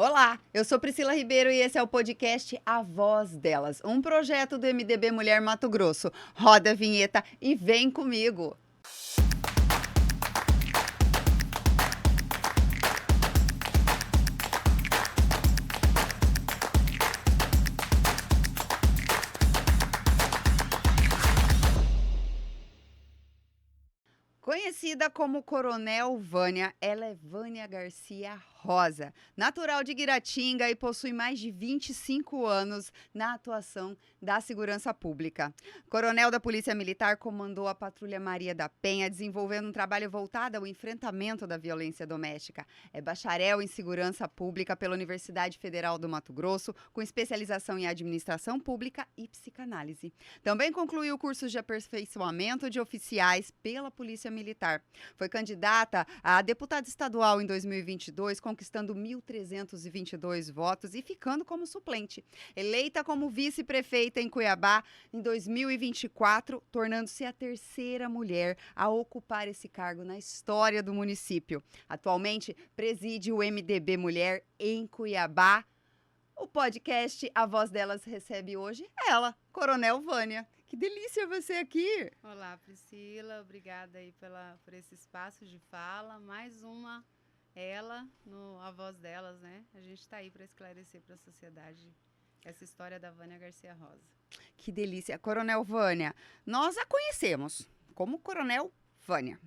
Olá, eu sou Priscila Ribeiro e esse é o podcast A Voz Delas, um projeto do MDB Mulher Mato Grosso. Roda a vinheta e vem comigo. Conhecida como Coronel Vânia, ela é Vânia Garcia Rosa, natural de Guiratinga e possui mais de 25 anos na atuação da segurança pública. Coronel da Polícia Militar, comandou a Patrulha Maria da Penha, desenvolvendo um trabalho voltado ao enfrentamento da violência doméstica. É bacharel em segurança pública pela Universidade Federal do Mato Grosso, com especialização em administração pública e psicanálise. Também concluiu cursos de aperfeiçoamento de oficiais pela Polícia Militar. Foi candidata a deputada estadual em 2022, conquistando 1.322 votos e ficando como suplente. Eleita como vice-prefeita em Cuiabá em 2024, tornando-se a terceira mulher a ocupar esse cargo na história do município. Atualmente, preside o MDB Mulher em Cuiabá. O podcast A Voz Delas recebe hoje ela, Coronel Vânia. Que delícia você aqui! Olá, Priscila, obrigada aí por esse espaço de fala. Mais uma ela no A Voz Delas, né? A gente está aí para esclarecer para a sociedade essa história da Vânia Garcia Rosa. Que delícia! Coronel Vânia, nós a conhecemos como Coronel Vânia.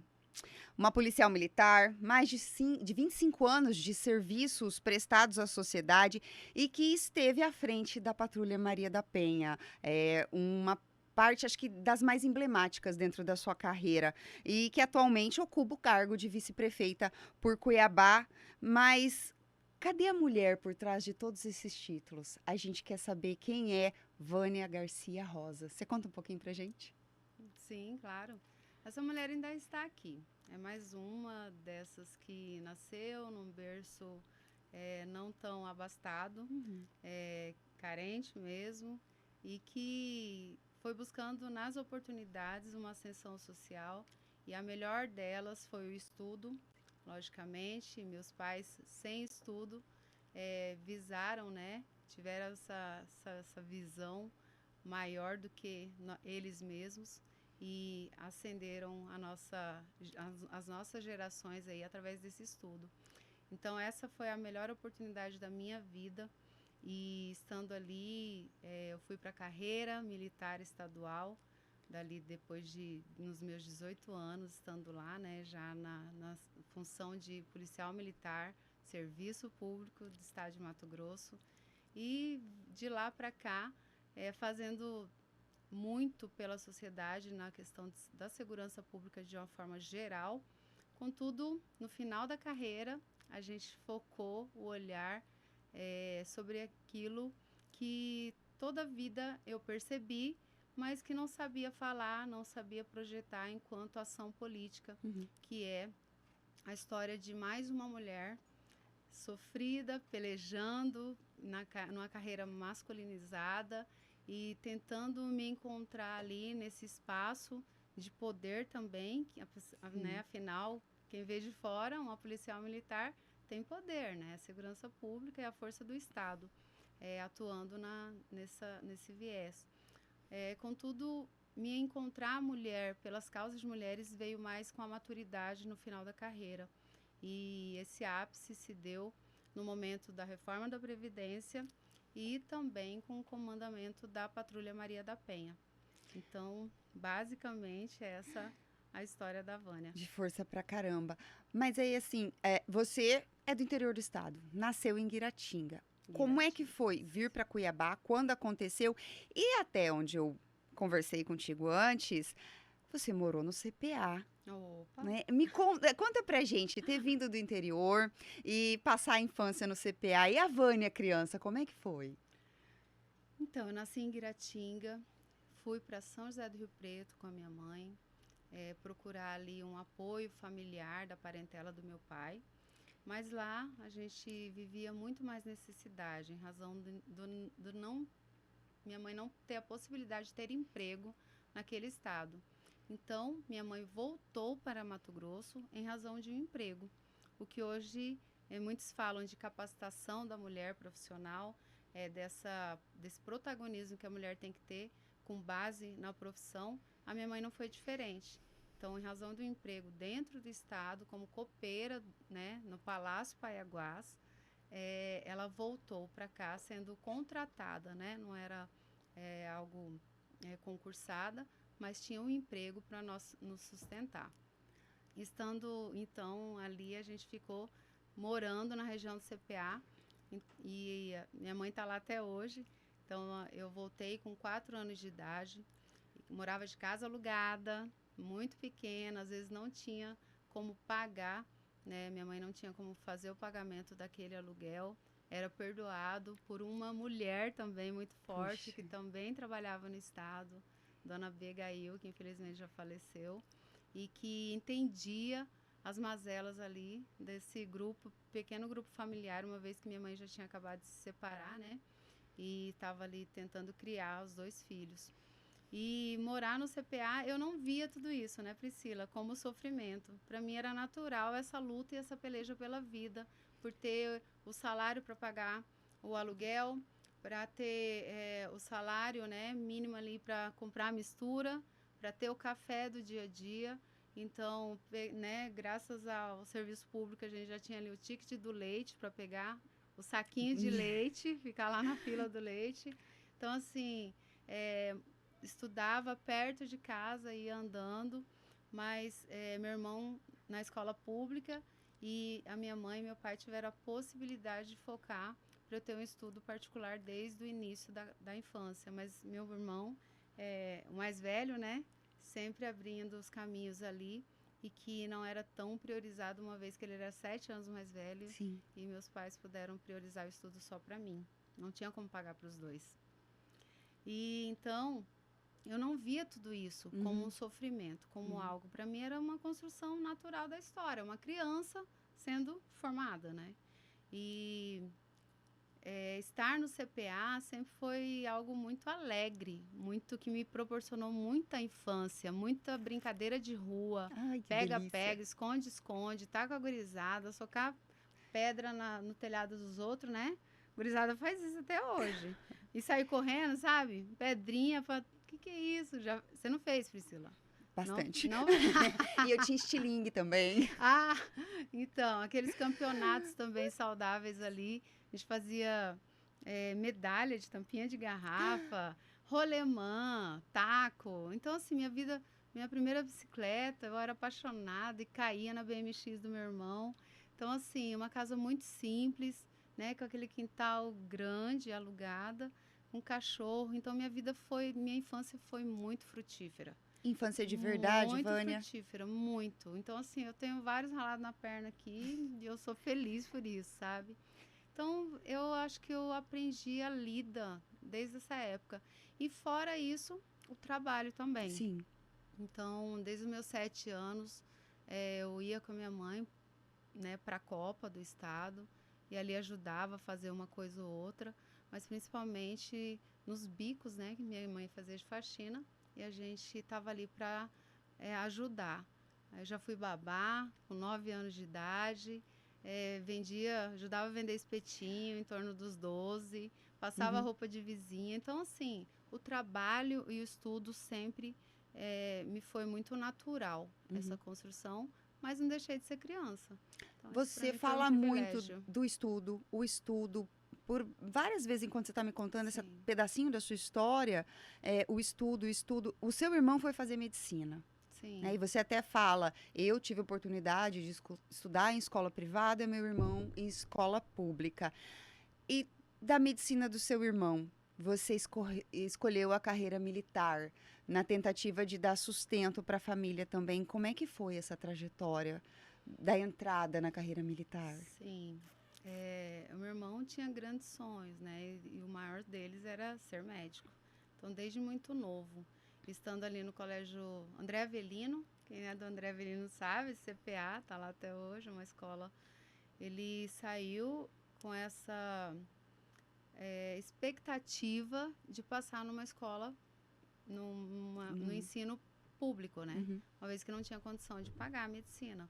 Uma policial militar, mais de 25 anos de serviços prestados à sociedade e que esteve à frente da Patrulha Maria da Penha. Uma parte, acho que, das mais emblemáticas dentro da sua carreira e que atualmente ocupa o cargo de vice-prefeita por Cuiabá. Mas cadê a mulher por trás de todos esses títulos? A gente quer saber quem é Vânia Garcia Rosa. Você conta um pouquinho pra gente? Sim, claro. Essa mulher ainda está aqui. É mais uma dessas que nasceu num berço não tão abastado, carente mesmo, e que foi buscando nas oportunidades uma ascensão social, e a melhor delas foi o estudo, logicamente. Meus pais, sem estudo, visaram, né, tiveram essa visão maior do que eles mesmos, e ascenderam as nossas gerações aí através desse estudo. Então essa foi a melhor oportunidade da minha vida, e estando ali eu fui para a carreira militar estadual, dali depois nos meus 18 anos, estando lá, né, já na função de policial militar, serviço público do estado de Mato Grosso, e de lá para cá fazendo muito pela sociedade na questão da segurança pública de uma forma geral. Contudo, no final da carreira, a gente focou o olhar sobre aquilo que toda a vida eu percebi, mas que não sabia falar, não sabia projetar enquanto ação política, que é a história de mais uma mulher sofrida, pelejando numa carreira masculinizada, e tentando me encontrar ali nesse espaço de poder também, né, afinal, quem vê de fora, uma policial militar tem poder, né? A segurança pública é a força do Estado, atuando nesse viés. Contudo, me encontrar mulher pelas causas de mulheres veio mais com a maturidade no final da carreira. E esse ápice se deu no momento da reforma da Previdência e também com o comandamento da Patrulha Maria da Penha. Então, basicamente, essa a história da Vânia. De força pra caramba. Mas aí, assim, você é do interior do estado, nasceu em Guiratinga. Como é que foi vir para Cuiabá, quando aconteceu? E até onde eu conversei contigo antes, você morou no CPA. Opa! Né? Conta pra gente, ter vindo do interior e passar a infância no CPA. E a Vânia, criança, como é que foi? Então, eu nasci em Guiratinga, fui para São José do Rio Preto com a minha mãe, procurar ali um apoio familiar da parentela do meu pai. Mas lá a gente vivia muito mais necessidade, em razão do minha mãe não ter a possibilidade de ter emprego naquele estado. Então, minha mãe voltou para Mato Grosso em razão de um emprego, o que hoje muitos falam de capacitação da mulher profissional, desse protagonismo que a mulher tem que ter com base na profissão. A minha mãe não foi diferente. Então, em razão do emprego dentro do estado, como copeira, né, no Palácio Paiaguás, ela voltou para cá sendo contratada, né? Não era algo concursada, mas tinha um emprego para nos sustentar. Estando, então, ali, a gente ficou morando na região do CPA e minha mãe está lá até hoje. Então, eu voltei com 4 anos de idade, morava de casa alugada, muito pequena, às vezes não tinha como pagar, né? Minha mãe não tinha como fazer o pagamento daquele aluguel, era perdoado por uma mulher também muito forte, Puxa. que também trabalhava no estado, Dona Abigail, que infelizmente já faleceu, e que entendia as mazelas ali desse pequeno grupo familiar, uma vez que minha mãe já tinha acabado de se separar, né? E estava ali tentando criar os 2 filhos. E morar no CPA, eu não via tudo isso, né, Priscila, como sofrimento. Para mim era natural essa luta e essa peleja pela vida, por ter o salário para pagar o aluguel, para ter o salário, né, mínimo ali para comprar a mistura, para ter o café do dia a dia. Então, né, graças ao serviço público, a gente já tinha ali o ticket do leite para pegar o saquinho de leite, ficar lá na fila do leite. Então, assim, estudava perto de casa, ia andando, mas meu irmão na escola pública e a minha mãe e meu pai tiveram a possibilidade de focar para eu ter um estudo particular desde o início da infância. Mas meu irmão, o mais velho, né, sempre abrindo os caminhos ali e que não era tão priorizado, uma vez que ele era 7 anos mais velho. Sim. E meus pais puderam priorizar o estudo só para mim. Não tinha como pagar para os 2. E então eu não via tudo isso como um sofrimento, como algo. Para mim era uma construção natural da história, uma criança sendo formada, né? E estar no CPA sempre foi algo muito alegre, muito que me proporcionou muita infância, muita brincadeira de rua, Ai, que pega-pega, delícia. esconde-esconde, tá com a gurizada, socar pedra no telhado dos outros, né? Gurizada faz isso até hoje. E sair correndo, sabe? Pedrinha, que é isso? Você não fez, Priscila? Bastante. Não. E eu tinha estilingue também. Ah, então, aqueles campeonatos também saudáveis ali, a gente fazia medalha de tampinha de garrafa, rolemã, taco. Então, assim, minha primeira bicicleta, eu era apaixonada e caía na BMX do meu irmão. Então, assim, uma casa muito simples, né, com aquele quintal grande, alugada, um cachorro. Então, minha infância foi muito frutífera. Infância de verdade, Muito Vânia. frutífera, muito. Então, assim, eu tenho vários ralados na perna aqui e eu sou feliz por isso, sabe? Então, eu acho que eu aprendi a lida desde essa época. E fora isso, o trabalho também. Sim. Então, desde os meus 7 anos, eu ia com a minha mãe, né, para a Copa do Estado e ali ajudava a fazer uma coisa ou outra, mas principalmente nos bicos, né, que minha mãe fazia de faxina e a gente estava ali para ajudar. Eu já fui babá com 9 anos de idade, ajudava a vender espetinho em torno dos 12, passava roupa de vizinha. Então, assim, o trabalho e o estudo sempre me foi muito natural, essa construção, mas não deixei de ser criança. Então, Você fala muito do estudo, o estudo. Por várias vezes, enquanto você está me contando esse pedacinho da sua história, o estudo. O seu irmão foi fazer medicina. Sim. Né? E você até fala, eu tive a oportunidade de estudar em escola privada e meu irmão em escola pública. E da medicina do seu irmão, você escolheu a carreira militar, na tentativa de dar sustento para a família também. Como é que foi essa trajetória da entrada na carreira militar? Sim. O meu irmão tinha grandes sonhos, né? E o maior deles era ser médico. Então, desde muito novo, estando ali no colégio André Avelino, quem é do André Avelino sabe, CPA, está lá até hoje, uma escola. Ele saiu com essa expectativa de passar numa escola, no ensino público, né? Uma vez que não tinha condição de pagar a medicina.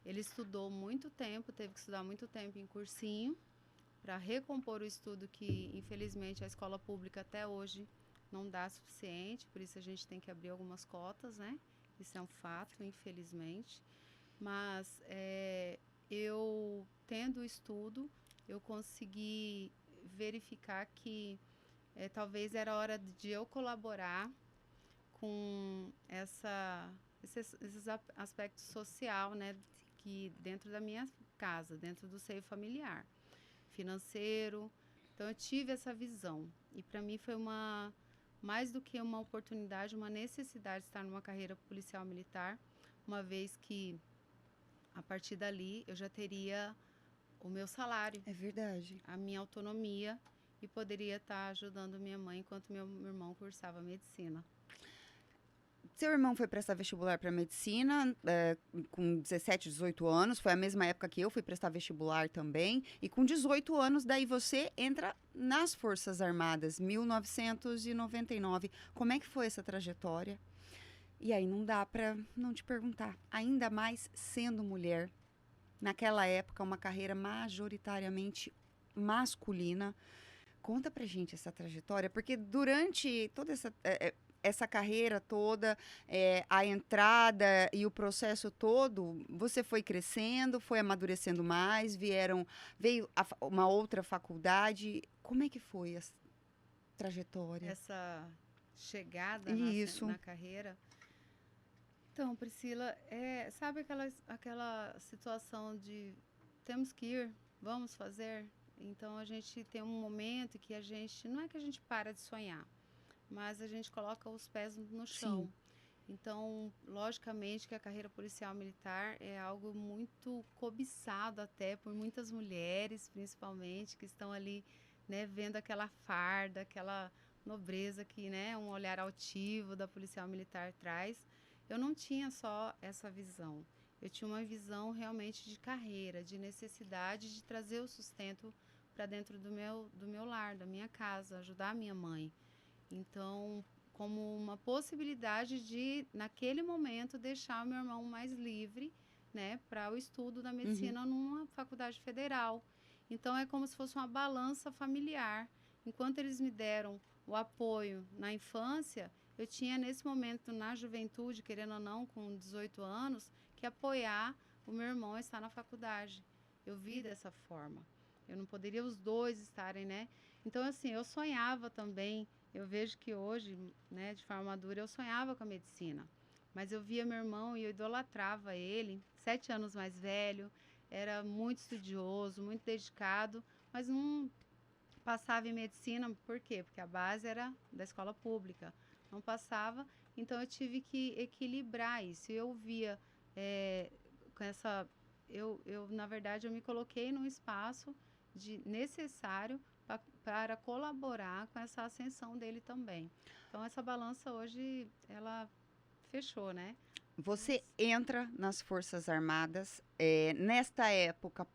Ele estudou muito tempo, teve que estudar muito tempo em cursinho para recompor o estudo que, infelizmente, a escola pública até hoje não dá suficiente, por isso a gente tem que abrir algumas cotas, né? Isso é um fato, infelizmente. Mas eu, tendo o estudo, eu consegui verificar que talvez era hora de eu colaborar com esses aspectos social, né? Que dentro da minha casa, dentro do seio familiar, financeiro. Então, eu tive essa visão. E para mim foi mais do que uma oportunidade, uma necessidade de estar numa carreira policial militar, uma vez que, a partir dali, eu já teria o meu salário. É verdade. A minha autonomia e poderia estar ajudando minha mãe enquanto meu irmão cursava medicina. Seu irmão foi prestar vestibular para medicina com 17, 18 anos. Foi a mesma época que eu fui prestar vestibular também. E com 18 anos, daí você entra nas Forças Armadas, 1999. Como é que foi essa trajetória? E aí não dá para não te perguntar. Ainda mais sendo mulher. Naquela época, uma carreira majoritariamente masculina. Conta pra gente essa trajetória, porque durante toda essa carreira toda, a entrada e o processo todo, você foi crescendo, foi amadurecendo mais, veio uma outra faculdade. Como é que foi essa trajetória? Essa chegada na carreira. Então, Priscila, sabe aquela situação de temos que ir, vamos fazer? Então, a gente tem um momento que não é que a gente para de sonhar, mas a gente coloca os pés no chão. Sim. Então, logicamente que a carreira policial militar é algo muito cobiçado até por muitas mulheres, principalmente, que estão ali, né, vendo aquela farda, aquela nobreza que, né, um olhar altivo da policial militar traz. Eu não tinha só essa visão. Eu tinha uma visão realmente de carreira, de necessidade de trazer o sustento para dentro do meu lar, da minha casa, ajudar a minha mãe. Então, como uma possibilidade de, naquele momento, deixar o meu irmão mais livre, né, para o estudo da medicina numa faculdade federal. Então, é como se fosse uma balança familiar. Enquanto eles me deram o apoio na infância, eu tinha, nesse momento, na juventude, querendo ou não, com 18 anos, que apoiar o meu irmão a estar na faculdade. Eu vi dessa forma. Eu não poderia os dois estarem, né? Então, assim, eu sonhava também. Eu vejo que hoje, né, de forma madura, eu sonhava com a medicina. Mas eu via meu irmão e eu idolatrava ele, 7 anos mais velho, era muito estudioso, muito dedicado, mas não passava em medicina. Por quê? Porque a base era da escola pública. Não passava, então eu tive que equilibrar isso. Eu via com essa... na verdade, eu me coloquei num espaço necessário para colaborar com essa ascensão dele também. Então, essa balança hoje, ela fechou, né? Você entra nas Forças Armadas. Nesta época,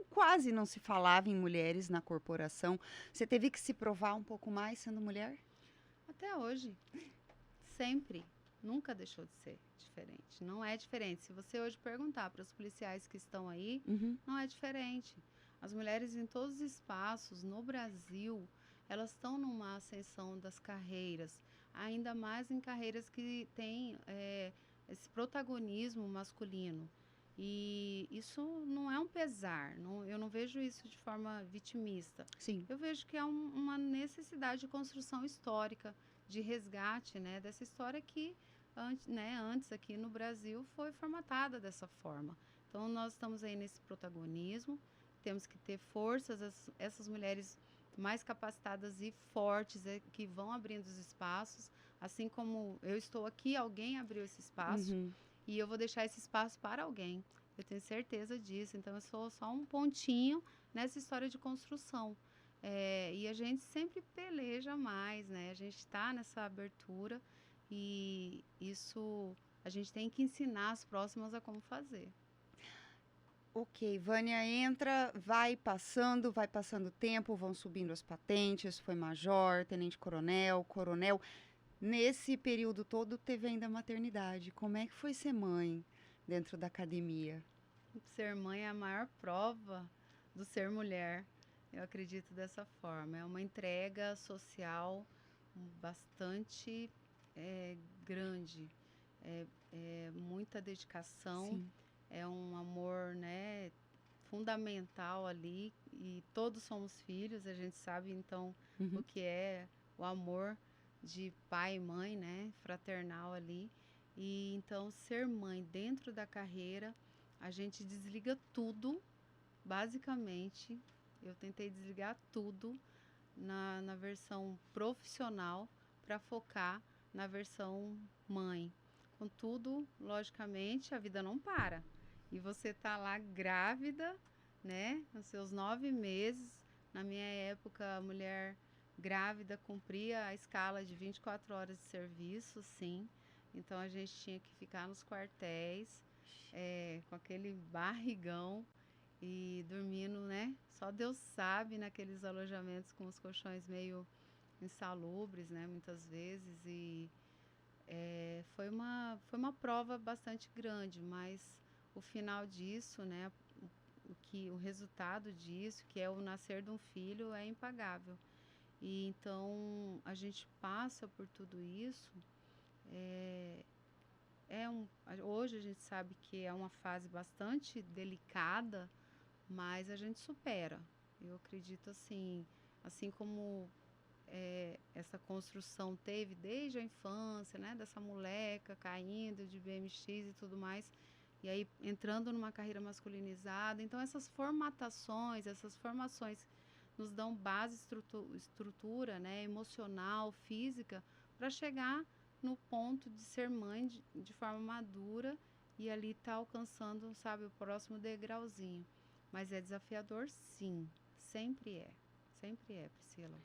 quase não se falava em mulheres na corporação. Você teve que se provar um pouco mais sendo mulher? Até hoje. Sempre. Nunca deixou de ser diferente. Não é diferente. Se você hoje perguntar para os policiais que estão aí, não é diferente. As mulheres em todos os espaços no Brasil, elas estão numa ascensão das carreiras, ainda mais em carreiras que têm esse protagonismo masculino. E isso não é um pesar, eu não vejo isso de forma vitimista. Sim. Eu vejo que é uma necessidade de construção histórica, de resgate, né, dessa história que antes aqui no Brasil foi formatada dessa forma. Então, nós estamos aí nesse protagonismo, temos que ter forças, essas mulheres mais capacitadas e fortes que vão abrindo os espaços, assim como eu estou aqui, alguém abriu esse espaço e eu vou deixar esse espaço para alguém. Eu tenho certeza disso, então eu sou só um pontinho nessa história de construção. E a gente sempre peleja mais, né? A gente está nessa abertura e isso a gente tem que ensinar as próximas a como fazer. Ok, Vânia entra, vai passando o tempo, vão subindo as patentes, foi major, tenente-coronel, coronel. Nesse período todo teve ainda a maternidade. Como é que foi ser mãe? dentro da academia? Ser mãe é a maior prova do ser mulher. Eu acredito dessa forma. É uma entrega social bastante grande. É muita dedicação, Sim. é um amor, né, fundamental ali. E todos somos filhos, a gente sabe então o Uhum. que é o amor de pai e mãe, né, fraternal ali. E então ser mãe dentro da carreira, a gente desliga tudo, basicamente. Eu tentei desligar tudo na versão profissional para focar na versão mãe. Contudo, logicamente, a vida não para. E você tá lá grávida, né? Nos seus 9 meses. Na minha época, a mulher grávida cumpria a escala de 24 horas de serviço, sim. Então a gente tinha que ficar nos quartéis, com aquele barrigão e dormindo, né? Só Deus sabe naqueles alojamentos com os colchões meio insalubres, né? Muitas vezes. E foi uma prova bastante grande, mas o final disso, né? O resultado disso, que é o nascer de um filho, é impagável. E então a gente passa por tudo isso. Hoje a gente sabe que é uma fase bastante delicada, mas a gente supera. Eu acredito assim como essa construção teve desde a infância, né, dessa moleca caindo de BMX e tudo mais, e aí entrando numa carreira masculinizada. Então essas formatações, essas formações nos dão base, estrutura, né, emocional, física, para chegar no ponto de ser mãe de forma madura e ali tá alcançando, sabe, o próximo degrauzinho. Mas é desafiador, sim. Sempre é, Priscila.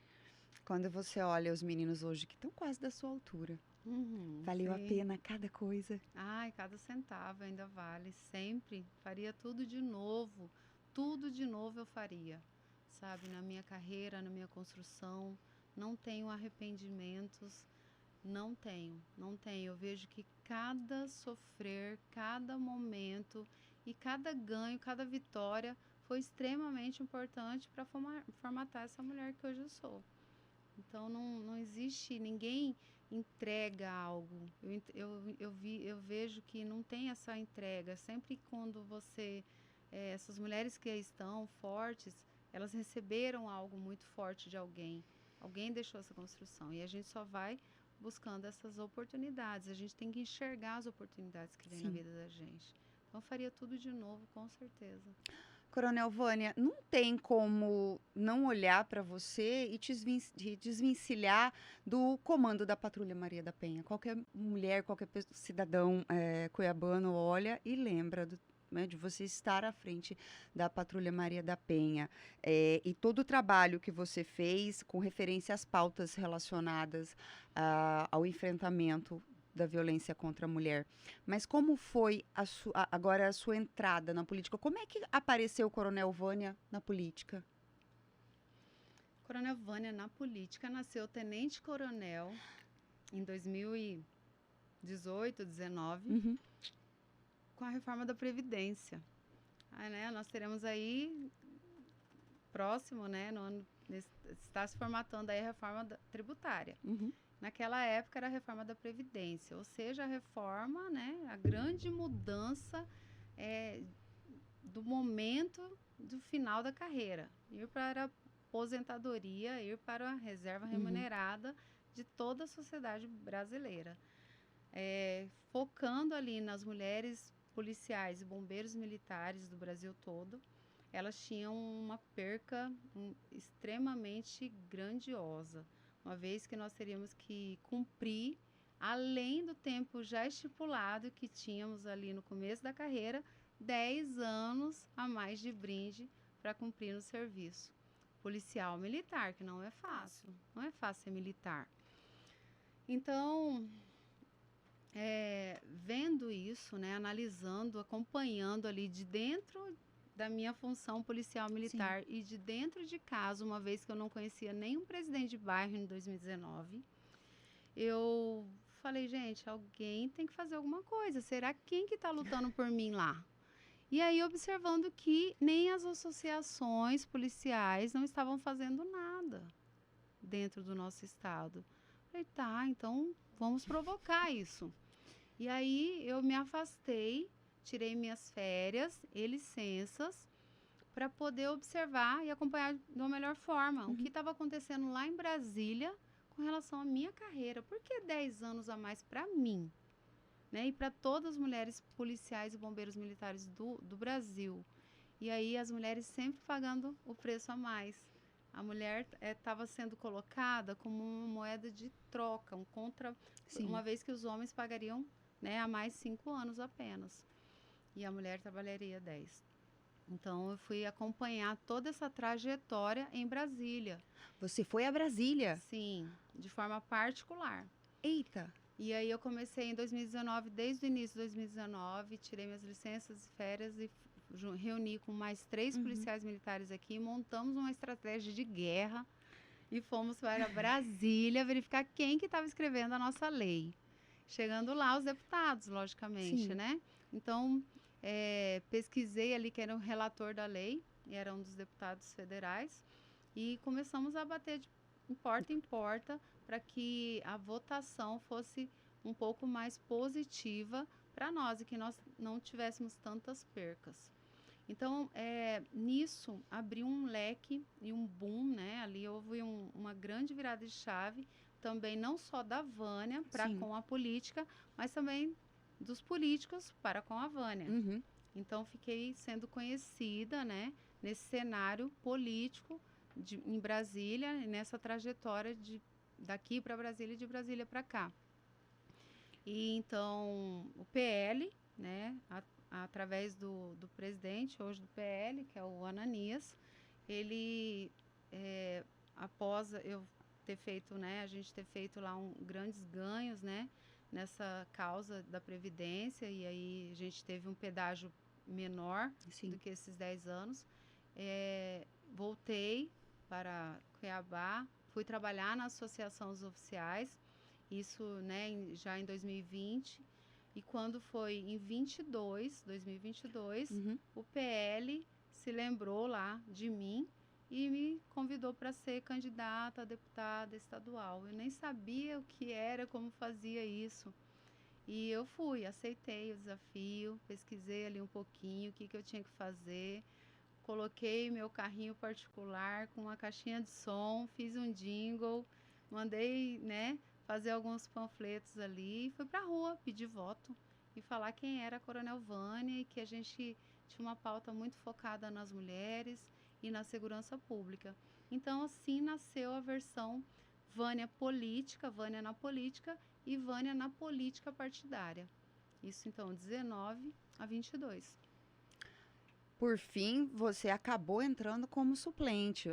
Quando você olha os meninos hoje que estão quase da sua altura, Uhum, valeu a sim. pena cada coisa? Ai, cada centavo ainda vale. Sempre. Faria tudo de novo. Tudo de novo eu faria. Sabe, na minha carreira, na minha construção. Não tenho arrependimentos. Não tenho, não tenho. Eu vejo que cada sofrer, cada momento e cada ganho, cada vitória foi extremamente importante para formatar essa mulher que hoje eu sou. Então não existe, ninguém entrega algo. Eu vejo que não tem essa entrega. Sempre quando essas mulheres que estão fortes, elas receberam algo muito forte de alguém. Alguém deixou essa construção. E a gente só vai buscando essas oportunidades. A gente tem que enxergar as oportunidades que vem na Sim. vida da gente. Então eu faria tudo de novo, com certeza. Coronel Vânia, não tem como não olhar para você e te desvencilhar do comando da Patrulha Maria da Penha. Qualquer mulher, qualquer cidadão cuiabano olha e lembra né, de você estar à frente da Patrulha Maria da Penha. E todo o trabalho que você fez com referência às pautas relacionadas ao enfrentamento da violência contra a mulher. Mas como foi agora a sua entrada na política? Como é que apareceu o Coronel Vânia na política? Coronel Vânia, na política, nasceu tenente-coronel em 2018, 19, Uhum. com a reforma da Previdência. Né, nós teremos aí, próximo, né, no ano, está se formatando aí a reforma tributária. Uhum. Naquela época era a reforma da Previdência, ou seja, a reforma, né, a grande mudança do momento do final da carreira, ir para a aposentadoria, ir para a reserva remunerada de toda a sociedade brasileira. Focando ali nas mulheres policiais e bombeiros militares do Brasil todo, elas tinham uma perca extremamente grandiosa, uma vez que nós teríamos que cumprir, além do tempo já estipulado que tínhamos ali no começo da carreira, 10 anos a mais de brinde para cumprir no serviço policial militar, que não é fácil ser militar. Então, vendo isso, né, analisando, acompanhando ali de dentro da minha função policial militar. Sim. E de dentro de casa, uma vez que eu não conhecia nenhum presidente de bairro em 2019, eu falei, gente, alguém tem que fazer alguma coisa. Será quem que está lutando por mim lá? E aí, observando que nem as associações policiais não estavam fazendo nada dentro do nosso estado. Falei, tá, então vamos provocar isso. E aí, eu me afastei, tirei minhas férias e licenças para poder observar e acompanhar de uma melhor forma o que estava acontecendo lá em Brasília com relação à minha carreira. Por que 10 anos a mais para mim? Né? E para todas as mulheres policiais e bombeiros militares do Brasil. E aí as mulheres sempre pagando o preço a mais. A mulher estava sendo colocada como uma moeda de troca, uma vez que os homens pagariam, né, a mais 5 anos apenas. E a mulher trabalharia 10. Então, eu fui acompanhar toda essa trajetória em Brasília. Você foi a Brasília? Sim, de forma particular. Eita! E aí eu comecei em 2019, desde o início de 2019, tirei minhas licenças e férias e reuni com mais 3 policiais militares aqui, montamos uma estratégia de guerra e fomos para Brasília verificar quem que estava escrevendo a nossa lei. Chegando lá, os deputados, logicamente, Sim. né? Então, pesquisei ali quem era o relator da lei, e era um dos deputados federais, e começamos a bater de porta em porta para que a votação fosse um pouco mais positiva para nós e que nós não tivéssemos tantas percas. Então, nisso, abriu um leque e um boom, né? Ali houve uma grande virada de chave, também não só da Vânia para com a política, mas também dos políticos para com a Vânia. Então, fiquei sendo conhecida, né, nesse cenário político em Brasília, nessa trajetória daqui para Brasília e de Brasília para cá. E então, o PL, né, através do presidente hoje do PL, que é o Ananias, ele, após eu ter feito, né, a gente ter feito lá grandes ganhos, né, nessa causa da Previdência, e aí a gente teve um pedágio menor do que esses 10 anos, voltei para Cuiabá, fui trabalhar na Associação dos Oficiais, isso, né, já em 2020, e quando foi em 2022, o PL se lembrou lá de mim e me convidou para ser candidata a deputada estadual. Eu nem sabia o que era, como fazia isso. E eu fui, aceitei o desafio, pesquisei ali um pouquinho o que eu tinha que fazer, coloquei meu carrinho particular com uma caixinha de som, fiz um jingle, mandei, né, fazer alguns panfletos ali e fui para a rua pedir voto e falar quem era a Coronel Vânia e que a gente tinha uma pauta muito focada nas mulheres e na segurança pública. Então, assim nasceu a versão Vânia política, Vânia na política e Vânia na política partidária. Isso, então, 19 a 22. Por fim, você acabou entrando como suplente.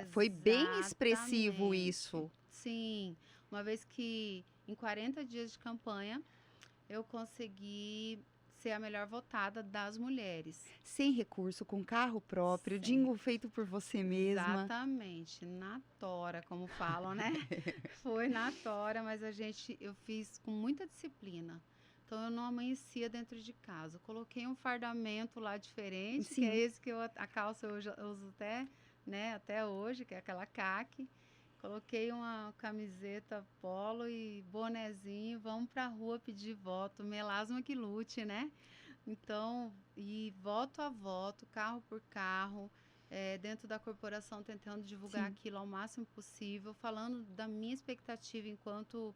Foi bem expressivo isso. Sim, uma vez que em 40 dias de campanha eu consegui ser a melhor votada das mulheres. Sem recurso, com carro próprio, jingle feito por você mesma. Exatamente, na tora, como falam, né? Foi na tora, mas eu fiz com muita disciplina. Então, eu não amanhecia dentro de casa. Eu coloquei um fardamento lá diferente, que é esse que a calça eu uso até, né, até hoje, que é aquela caque. Coloquei uma camiseta polo e bonezinho, vamos pra rua pedir voto, melasma que lute, né? Então, e voto a voto, carro por carro, dentro da corporação tentando divulgar aquilo ao máximo possível, falando da minha expectativa enquanto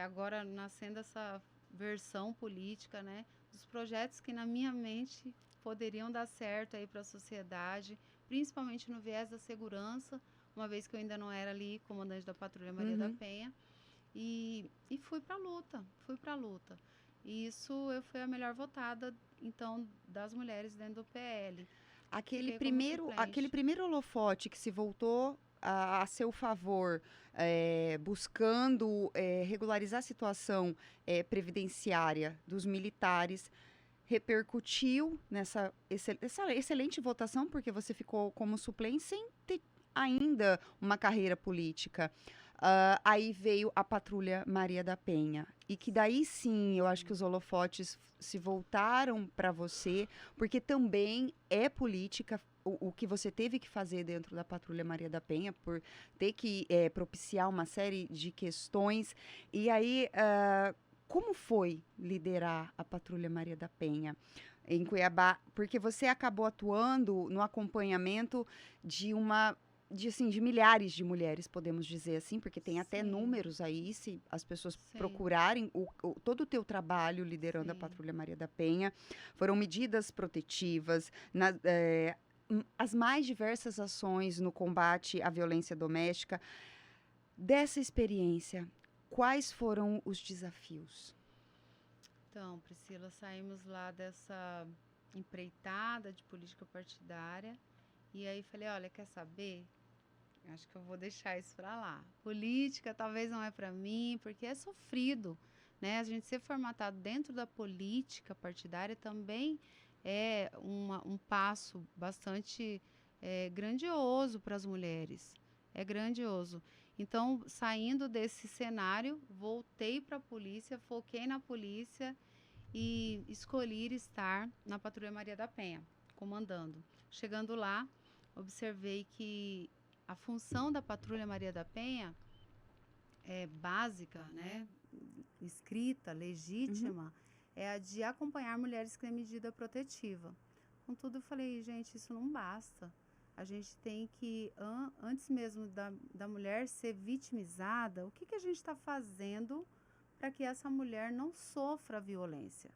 agora nascendo essa versão política, né? Dos projetos que na minha mente poderiam dar certo aí para a sociedade, principalmente no viés da segurança, uma vez que eu ainda não era ali comandante da Patrulha Maria da Penha, e fui para a luta. E isso eu fui a melhor votada, então, das mulheres dentro do PL. Aquele primeiro holofote que se voltou a seu favor, buscando regularizar a situação previdenciária dos militares, repercutiu nessa excelente votação, porque você ficou como suplente sem ter ainda uma carreira política. Aí veio a Patrulha Maria da Penha. E que daí sim, eu acho que os holofotes se voltaram para você, porque também é política o que você teve que fazer dentro da Patrulha Maria da Penha, por ter que propiciar uma série de questões. E aí, como foi liderar a Patrulha Maria da Penha em Cuiabá? Porque você acabou atuando no acompanhamento de assim, de milhares de mulheres, podemos dizer assim, porque tem até Sim, números aí, se as pessoas sim, procurarem todo o teu trabalho liderando a sim. Patrulha Maria da Penha. Foram medidas protetivas, as mais diversas ações no combate à violência doméstica. Dessa experiência, quais foram os desafios? Então, Priscila, saímos lá dessa empreitada de política partidária e aí falei, olha, quer saber? Acho que eu vou deixar isso para lá. Política talvez não é para mim, porque é sofrido, né? A gente ser formatado dentro da política partidária também é um passo bastante grandioso para as mulheres. É grandioso. Então, saindo desse cenário, voltei para a polícia, foquei na polícia e escolhi estar na Patrulha Maria da Penha, comandando. Chegando lá, observei que a função da Patrulha Maria da Penha é básica, né? Escrita, Uhum. legítima, é a de acompanhar mulheres que têm medida protetiva. Contudo, eu falei, gente, isso não basta. A gente tem que, antes mesmo da mulher ser vitimizada, o que a gente está fazendo para que essa mulher não sofra violência?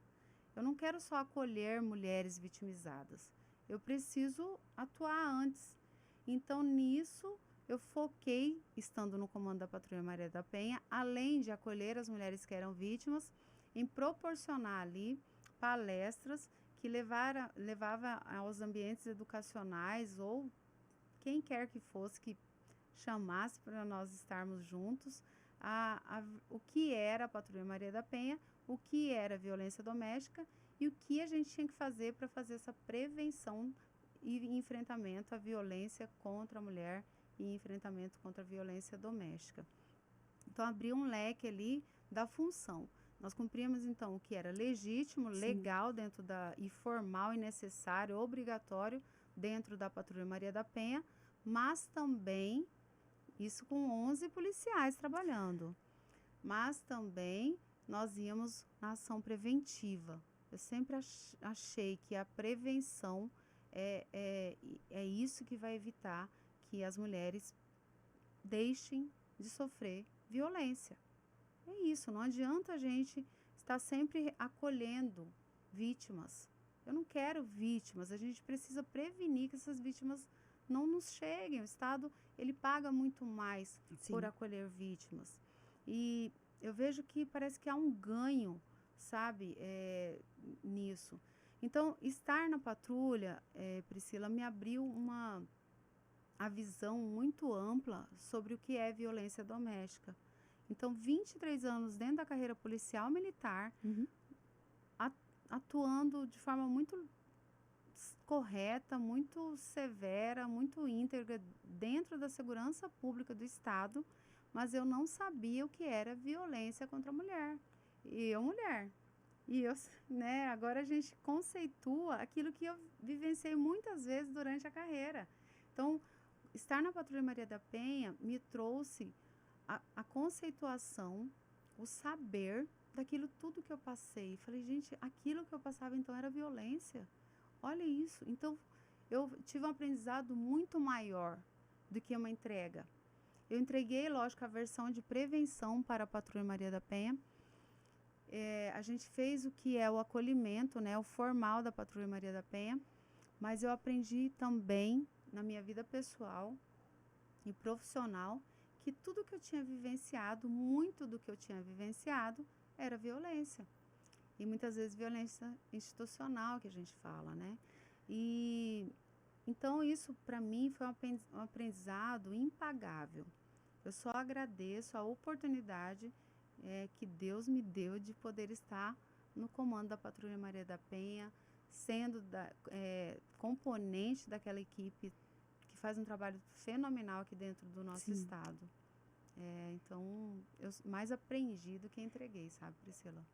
Eu não quero só acolher mulheres vitimizadas. Eu preciso atuar antes. Então, nisso, eu foquei, estando no comando da Patrulha Maria da Penha, além de acolher as mulheres que eram vítimas, em proporcionar ali palestras que levava aos ambientes educacionais ou quem quer que fosse que chamasse para nós estarmos juntos o que era a Patrulha Maria da Penha, o que era violência doméstica e o que a gente tinha que fazer para fazer essa prevenção e enfrentamento à violência contra a mulher e enfrentamento contra a violência doméstica. Então, abriu um leque ali da função. Nós cumpríamos, então, o que era legítimo, Sim. legal e formal e necessário, obrigatório dentro da Patrulha Maria da Penha, mas também, isso com 11 policiais trabalhando, mas também nós íamos na ação preventiva. Eu sempre achei que a prevenção é isso que vai evitar que as mulheres deixem de sofrer violência. É isso, não adianta a gente estar sempre acolhendo vítimas. Eu não quero vítimas, a gente precisa prevenir que essas vítimas não nos cheguem. O Estado, ele paga muito mais por Sim. acolher vítimas. E eu vejo que parece que há um ganho, sabe, nisso. Então, estar na patrulha, Priscila, me abriu a visão muito ampla sobre o que é violência doméstica. Então, 23 anos dentro da carreira policial militar, Uhum. atuando de forma muito correta, muito severa, muito íntegra dentro da segurança pública do Estado, mas eu não sabia o que era violência contra a mulher. E eu, mulher. E eu, né, agora a gente conceitua aquilo que eu vivenciei muitas vezes durante a carreira. Então, estar na Patrulha Maria da Penha me trouxe a conceituação, o saber daquilo tudo que eu passei. Falei, gente, aquilo que eu passava então era violência. Olha isso. Então, eu tive um aprendizado muito maior do que uma entrega. Eu entreguei, lógico, a versão de prevenção para a Patrulha Maria da Penha. A gente fez o que é o acolhimento, né, o formal da Patrulha Maria da Penha, mas eu aprendi também na minha vida pessoal e profissional que tudo que eu tinha vivenciado, muito do que eu tinha vivenciado, era violência. E muitas vezes violência institucional que a gente fala, né? E então isso para mim foi um aprendizado impagável. Eu só agradeço a oportunidade que Deus me deu de poder estar no comando da Patrulha Maria da Penha, sendo componente daquela equipe que faz um trabalho fenomenal aqui dentro do nosso Sim. estado. Então, eu mais aprendi do que entreguei, sabe, Priscila?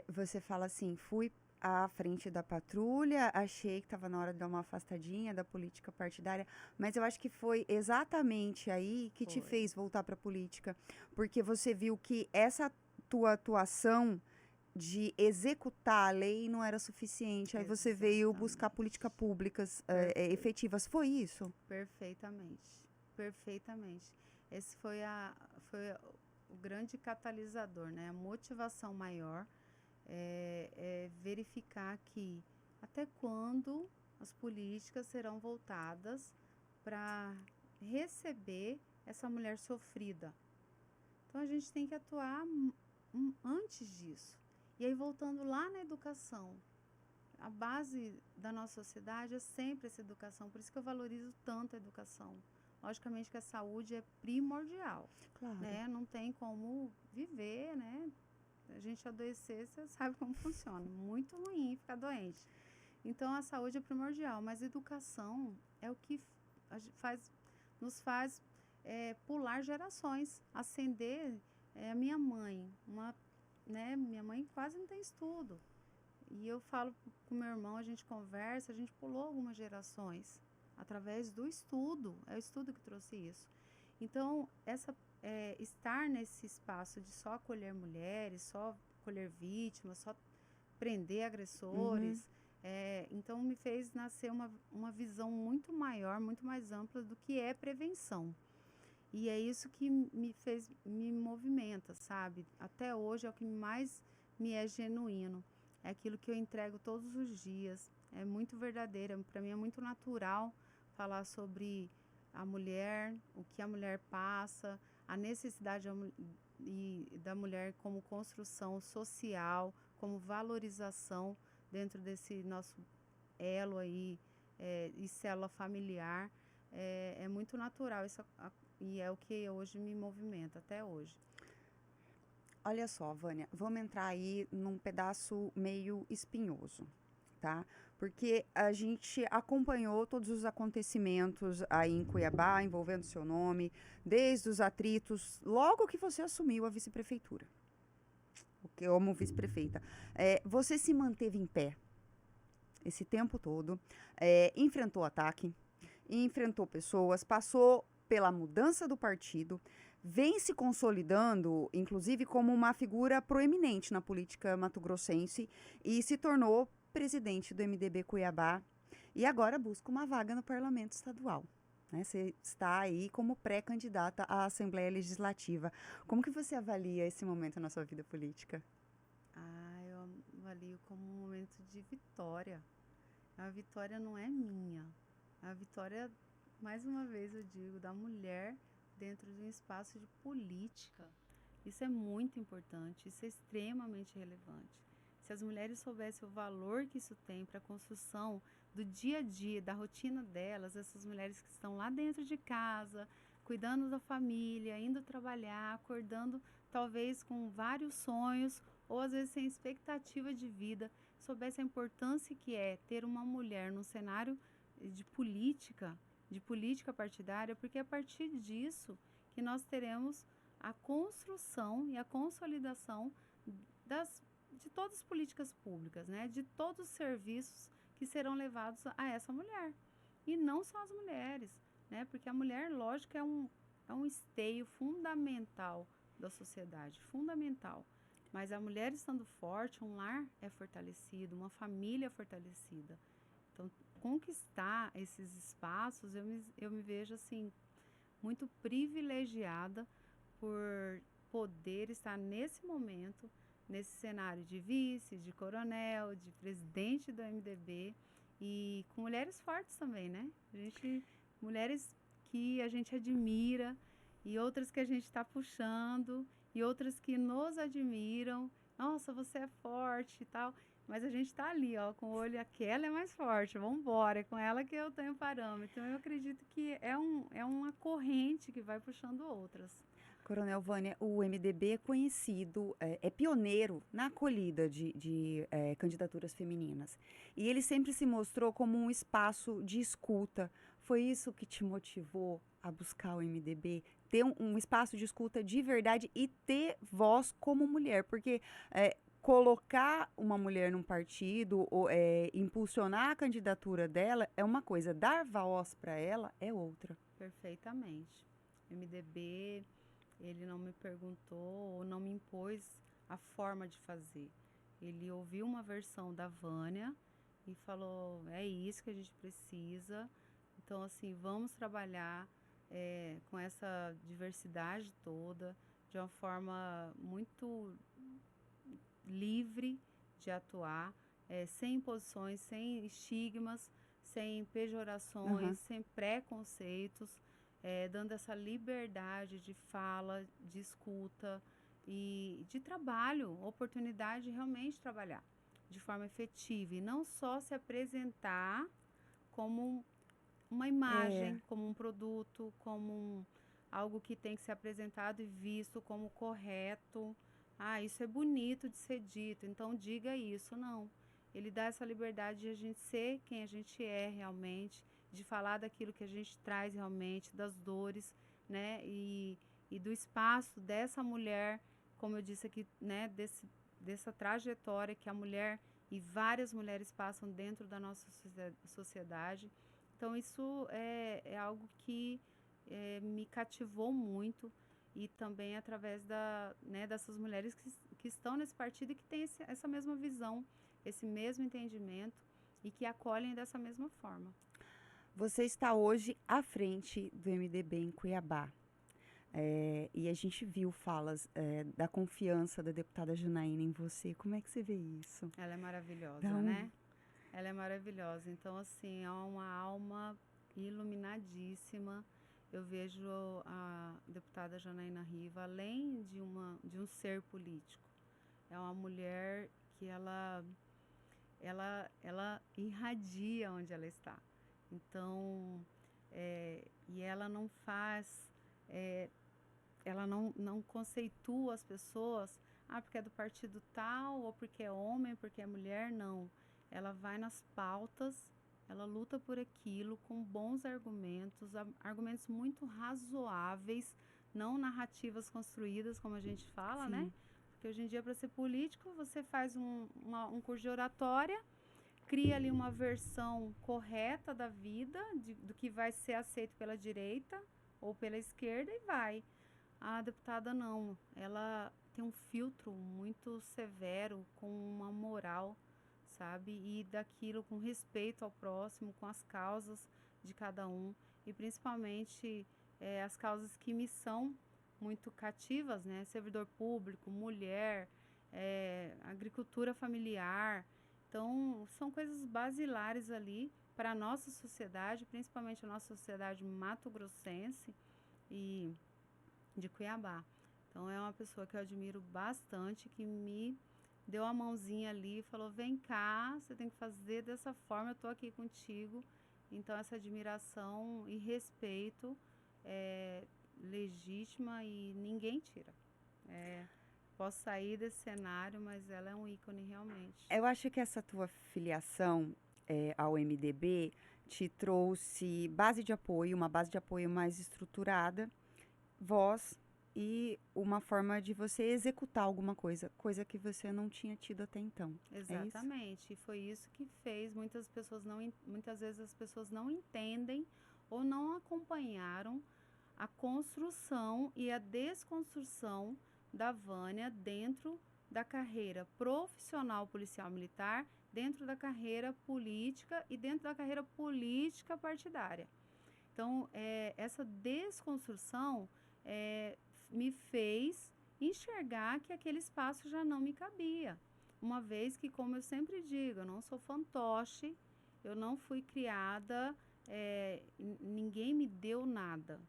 Você fala assim, fui à frente da patrulha, achei que estava na hora de dar uma afastadinha da política partidária, mas eu acho que foi exatamente aí que te Foi. fez voltar para a política, porque você viu que essa tua atuação de executar a lei não era suficiente, aí você veio buscar Exatamente. políticas públicas Perfeito. efetivas, foi isso? Perfeitamente. Perfeitamente. Esse foi o grande catalisador, né? A motivação maior é verificar que até quando as políticas serão voltadas para receber essa mulher sofrida. Então a gente tem que atuar antes disso. E aí voltando lá na educação, a base da nossa sociedade é sempre essa educação, por isso que eu valorizo tanto a educação. Logicamente que a saúde é primordial, Claro. né? Não tem como viver, né? A gente adoecer, você sabe como funciona. Muito ruim ficar doente. Então, a saúde é primordial, mas a educação é o que nos faz pular gerações, ascender. A minha mãe, minha mãe quase não tem estudo. E eu falo com meu irmão, a gente conversa, a gente pulou algumas gerações através do estudo. É o estudo que trouxe isso. Então, estar nesse espaço de só acolher mulheres, só acolher vítimas, só prender agressores, então me fez nascer uma visão muito maior, muito mais ampla do que é prevenção. E é isso que me movimenta, sabe? Até hoje é o que mais me é genuíno. É aquilo que eu entrego todos os dias. É muito verdadeiro. Para mim é muito natural falar sobre a mulher, o que a mulher passa, a necessidade da mulher como construção social, como valorização dentro desse nosso elo aí e célula familiar. É muito natural isso, e é o que hoje me movimenta, até hoje. Olha só, Vânia, vamos entrar aí num pedaço meio espinhoso, tá? Porque a gente acompanhou todos os acontecimentos aí em Cuiabá, envolvendo seu nome, desde os atritos, logo que você assumiu a vice-prefeitura, como vice-prefeita. Você se manteve em pé esse tempo todo, enfrentou ataque, enfrentou pessoas, passou pela mudança do partido, vem se consolidando, inclusive, como uma figura proeminente na política mato-grossense e se tornou presidente do MDB Cuiabá e agora busca uma vaga no parlamento estadual. Né? Você está aí como pré-candidata à Assembleia Legislativa. Como que você avalia esse momento na sua vida política? Eu avalio como um momento de vitória. A vitória não é minha. A vitória, mais uma vez eu digo, da mulher dentro de um espaço de política. Isso é muito importante, isso é extremamente relevante. Se as mulheres soubessem o valor que isso tem para a construção do dia a dia, da rotina delas, essas mulheres que estão lá dentro de casa, cuidando da família, indo trabalhar, acordando talvez com vários sonhos ou às vezes sem expectativa de vida, soubesse a importância que é ter uma mulher no cenário de política partidária, porque é a partir disso que nós teremos a construção e a consolidação de todas as políticas públicas, né? De todos os serviços que serão levados a essa mulher. E não só as mulheres, né? Porque a mulher, lógico, é um esteio fundamental da sociedade, fundamental. Mas a mulher estando forte, um lar é fortalecido, uma família é fortalecida. Então, conquistar esses espaços, eu me vejo assim, muito privilegiada por poder estar nesse momento, nesse cenário de vice, de coronel, de presidente do MDB e com mulheres fortes também, né? Mulheres que a gente admira e outras que a gente está puxando e outras que nos admiram. Nossa, você é forte e tal. Mas a gente está ali, ó, com o olho, aquela é mais forte, vamos embora, é com ela que eu tenho parâmetro. Então, eu acredito que é uma corrente que vai puxando outras. Coronel Vânia, o MDB é conhecido, é pioneiro na acolhida de candidaturas femininas. E ele sempre se mostrou como um espaço de escuta. Foi isso que te motivou a buscar o MDB, ter um espaço de escuta de verdade e ter voz como mulher, porque colocar uma mulher num partido ou impulsionar a candidatura dela é uma coisa, dar voz para ela é outra. Perfeitamente. MDB, ele não me perguntou ou não me impôs a forma de fazer. Ele ouviu uma versão da Vânia e falou: é isso que a gente precisa. Então, assim, vamos trabalhar com essa diversidade toda, de uma forma muito livre de atuar, sem imposições, sem estigmas, sem pejorações, sem preconceitos, dando essa liberdade de fala, de escuta e de trabalho, oportunidade de realmente trabalhar de forma efetiva e não só se apresentar como uma imagem, como um produto, algo que tem que ser apresentado e visto como correto. Ah, isso é bonito de ser dito, então diga isso. Não. Ele dá essa liberdade de a gente ser quem a gente é realmente, de falar daquilo que a gente traz realmente, das dores, né? E do espaço dessa mulher, como eu disse aqui, né? Dessa trajetória que a mulher e várias mulheres passam dentro da nossa sociedade. Então, isso é algo que me cativou muito e também através dessas mulheres que estão nesse partido e que têm essa mesma visão, esse mesmo entendimento e que acolhem dessa mesma forma. Você está hoje à frente do MDB em Cuiabá. E a gente viu falas da confiança da deputada Janaína em você. Como é que você vê isso? Ela é maravilhosa, né? Ela é maravilhosa. Então, assim, é uma alma iluminadíssima. Eu vejo a deputada Janaína Riva, além de um ser político, é uma mulher que ela irradia onde ela está. Então, e ela não faz, ela não conceitua as pessoas, porque é do partido tal, ou porque é homem, porque é mulher, não. Ela vai nas pautas, ela luta por aquilo com bons argumentos, argumentos muito razoáveis, não narrativas construídas, como a gente fala, né? Porque hoje em dia, para ser político, você faz um curso de oratória, cria ali uma versão correta da vida, do que vai ser aceito pela direita ou pela esquerda e vai. A deputada não, ela tem um filtro muito severo, com uma moral, sabe? E daquilo com respeito ao próximo, com as causas de cada um e principalmente as causas que me são muito cativas, né? Servidor público, mulher, agricultura familiar. Então, são coisas basilares ali para a nossa sociedade, principalmente a nossa sociedade mato-grossense e de Cuiabá. Então, é uma pessoa que eu admiro bastante, que me deu a mãozinha ali e falou: vem cá, você tem que fazer dessa forma, eu estou aqui contigo. Então, essa admiração e respeito é legítima e ninguém tira. Posso sair desse cenário, mas ela é um ícone realmente. Eu acho que essa tua filiação ao MDB te trouxe base de apoio, uma base de apoio mais estruturada, voz e uma forma de você executar alguma coisa que você não tinha tido até então. Exatamente. E foi isso que fez muitas vezes as pessoas não entendem ou não acompanharam a construção e a desconstrução da Vânia dentro da carreira profissional policial militar, dentro da carreira política e dentro da carreira política partidária. Então, essa desconstrução me fez enxergar que aquele espaço já não me cabia. Uma vez que, como eu sempre digo, eu não sou fantoche, eu não fui criada, ninguém me deu nada.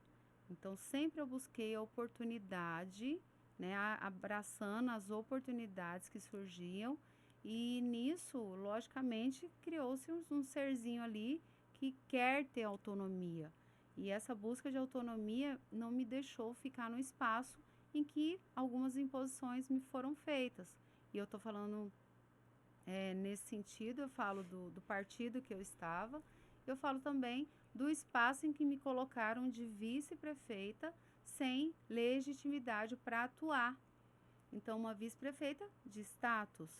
Então, sempre eu busquei a oportunidade, né, abraçando as oportunidades que surgiam. E nisso, logicamente, criou-se um serzinho ali que quer ter autonomia. E essa busca de autonomia não me deixou ficar no espaço em que algumas imposições me foram feitas. E eu estou falando nesse sentido, eu falo do partido que eu estava, eu falo também do espaço em que me colocaram de vice-prefeita sem legitimidade para atuar. Então, uma vice-prefeita de status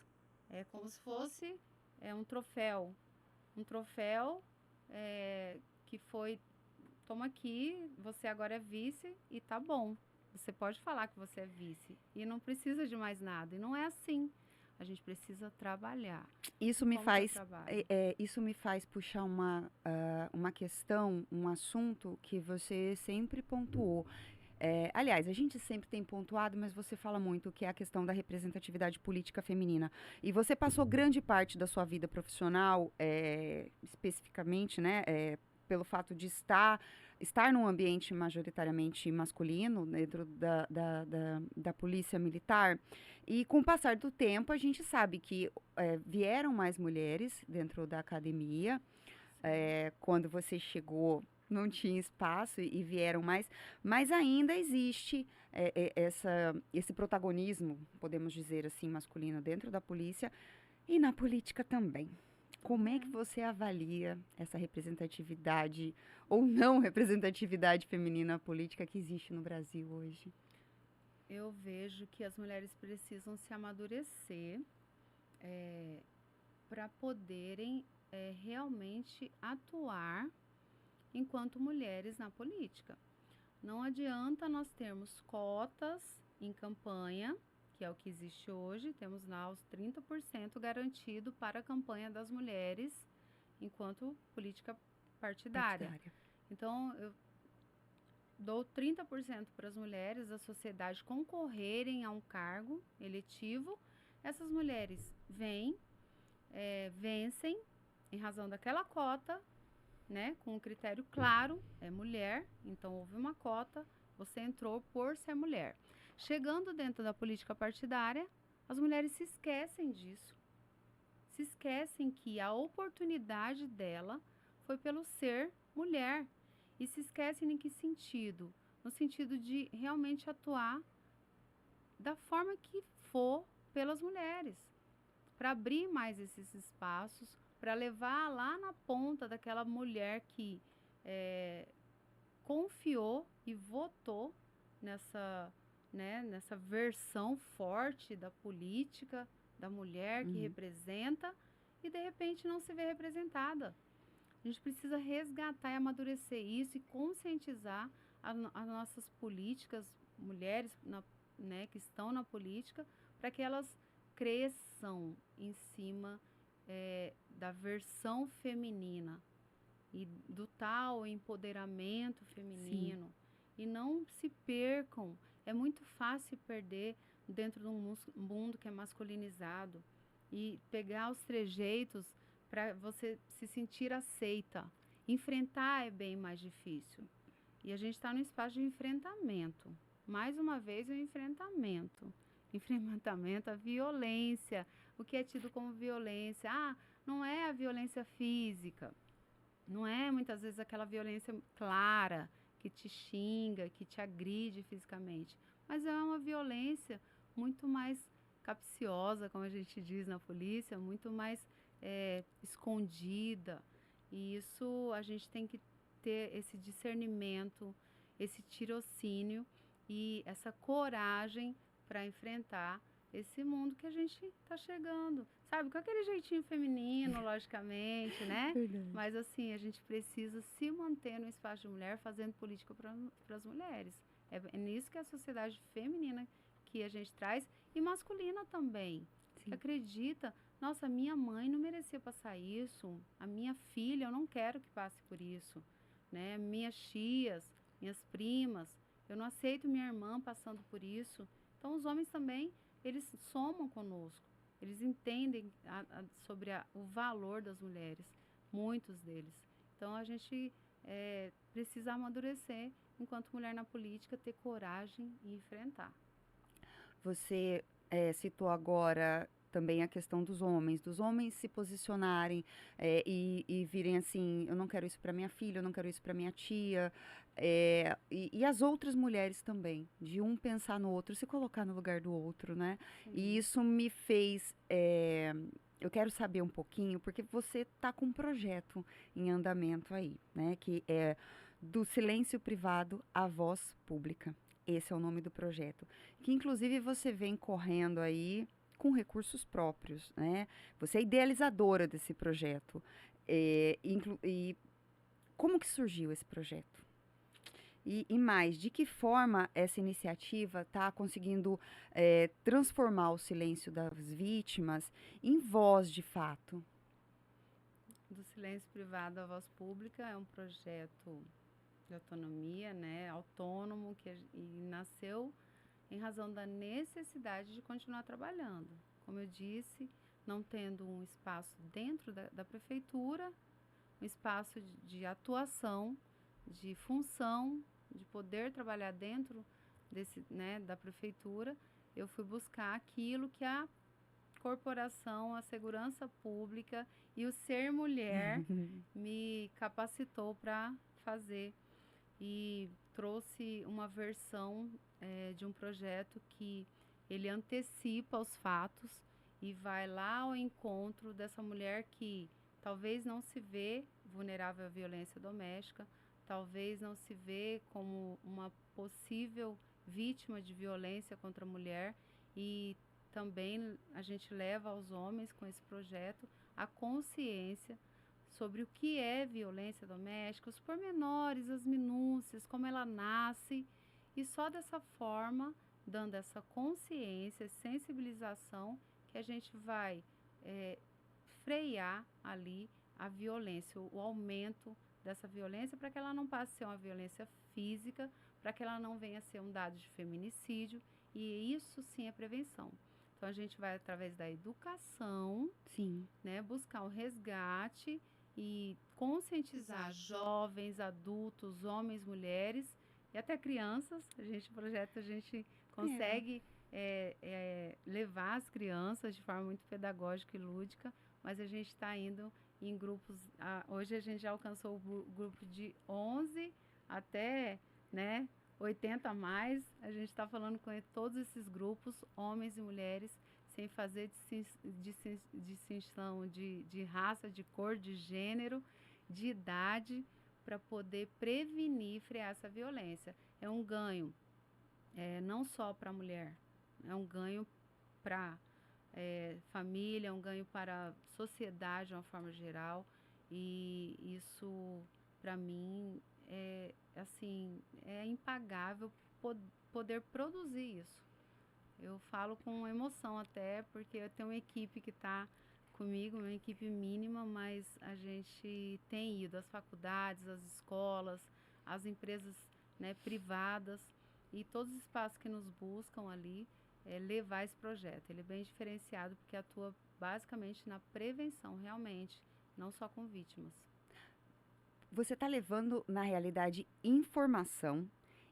é como se fosse um troféu. Um troféu que foi, toma aqui, você agora é vice e tá bom. Você pode falar que você é vice e não precisa de mais nada. E não é assim. A gente precisa trabalhar. Isso me faz, isso me faz puxar uma questão, um assunto que você sempre pontuou. Aliás, a gente sempre tem pontuado, mas você fala muito que é a questão da representatividade política feminina. E você passou grande parte da sua vida profissional, especificamente, né, pelo fato de estar num ambiente majoritariamente masculino, dentro da polícia militar. E com o passar do tempo, a gente sabe que vieram mais mulheres dentro da academia. Quando você chegou, não tinha espaço e vieram mais, mas ainda existe esse protagonismo, podemos dizer assim, masculino dentro da polícia e na política também. Como é que você avalia essa representatividade ou não representatividade feminina política que existe no Brasil hoje? Eu vejo que as mulheres precisam se amadurecer para poderem realmente atuar enquanto mulheres na política. Não adianta nós termos cotas em campanha, que é o que existe hoje, temos lá os 30% garantido para a campanha das mulheres enquanto política partidária. Então, eu dou 30% para as mulheres da sociedade concorrerem a um cargo eletivo. Essas mulheres vêm, vencem em razão daquela cota, né, com um critério claro, é mulher, então houve uma cota, você entrou por ser mulher. Chegando dentro da política partidária, as mulheres se esquecem disso. Se esquecem que a oportunidade dela foi pelo ser mulher. E se esquecem em que sentido? No sentido de realmente atuar da forma que for pelas mulheres. Para abrir mais esses espaços, para levar lá na ponta daquela mulher que confiou e votou nessa versão forte da política, da mulher que representa e de repente não se vê representada. A gente precisa resgatar e amadurecer isso e conscientizar as nossas políticas, mulheres que estão na política, para que elas cresçam em cima da versão feminina e do tal empoderamento feminino. Sim. E não se percam. É muito fácil perder dentro de um mundo que é masculinizado e pegar os trejeitos para você se sentir aceita. Enfrentar é bem mais difícil. E a gente está no espaço de enfrentamento. Mais uma vez, o enfrentamento. Enfrentamento à violência. O que é tido como violência? Não é a violência física. Não é, muitas vezes, aquela violência clara, que te xinga, que te agride fisicamente. Mas é uma violência muito mais capciosa, como a gente diz na polícia, muito mais escondida. E isso a gente tem que ter esse discernimento, esse tirocínio e essa coragem para enfrentar esse mundo que a gente está chegando. Sabe, com aquele jeitinho feminino, logicamente, né? Verdade. Mas assim, a gente precisa se manter no espaço de mulher fazendo política para as mulheres. É nisso que a sociedade feminina que a gente traz e masculina também. Sim. Acredita, nossa, minha mãe não merecia passar isso, a minha filha, eu não quero que passe por isso, né? Minhas tias, minhas primas, eu não aceito minha irmã passando por isso. Então, os homens também, eles somam conosco, eles entendem sobre o valor das mulheres, muitos deles. Então, a gente precisa amadurecer enquanto mulher na política, ter coragem e enfrentar. Você citou agora também a questão dos homens se posicionarem e virem assim, eu não quero isso para minha filha, eu não quero isso para minha tia, e as outras mulheres também, de um pensar no outro, se colocar no lugar do outro, né? Sim. E isso me fez eu quero saber um pouquinho, porque você está com um projeto em andamento aí, né? Que é do silêncio privado à voz pública. Esse é o nome do projeto. Que inclusive você vem correndo aí com recursos próprios, né? Você é idealizadora desse projeto. E como que surgiu esse projeto? E mais, de que forma essa iniciativa está conseguindo transformar o silêncio das vítimas em voz de fato? Do silêncio privado à voz pública é um projeto de autonomia, né, autônomo, e nasceu em razão da necessidade de continuar trabalhando. Como eu disse, não tendo um espaço dentro da prefeitura, um espaço de atuação, de função, de poder trabalhar dentro da prefeitura, eu fui buscar aquilo que a corporação, a segurança pública e o ser mulher me capacitou para fazer, e trouxe uma versão de um projeto que ele antecipa os fatos e vai lá ao encontro dessa mulher que talvez não se vê vulnerável à violência doméstica, talvez não se vê como uma possível vítima de violência contra a mulher, e também a gente leva aos homens com esse projeto a consciência sobre o que é violência doméstica, os pormenores, as minúcias, como ela nasce, e só dessa forma, dando essa consciência, sensibilização, que a gente vai frear ali a violência, o aumento dessa violência, para que ela não passe a ser uma violência física, para que ela não venha a ser um dado de feminicídio, e isso sim é prevenção. Então a gente vai através da educação, Sim, né, buscar o resgate e conscientizar jovens, adultos, homens, mulheres e até crianças. A gente consegue levar as crianças de forma muito pedagógica e lúdica, mas a gente está indo em grupos. Hoje a gente já alcançou o grupo de 11 até, né, 80 a mais. A gente está falando com todos esses grupos, homens e mulheres, sem fazer distinção de raça, de cor, de gênero, de idade, para poder prevenir e frear essa violência. É um ganho não só para a mulher, é um ganho para família, é um ganho para a sociedade de uma forma geral, e isso, para mim, assim, é impagável poder produzir isso. Eu falo com emoção até, porque eu tenho uma equipe que está comigo, uma equipe mínima, mas a gente tem ido às faculdades, às escolas, às empresas, né, privadas, e todos os espaços que nos buscam ali levar esse projeto. Ele é bem diferenciado porque atua basicamente na prevenção, realmente, não só com vítimas. você está levando, na realidade, informação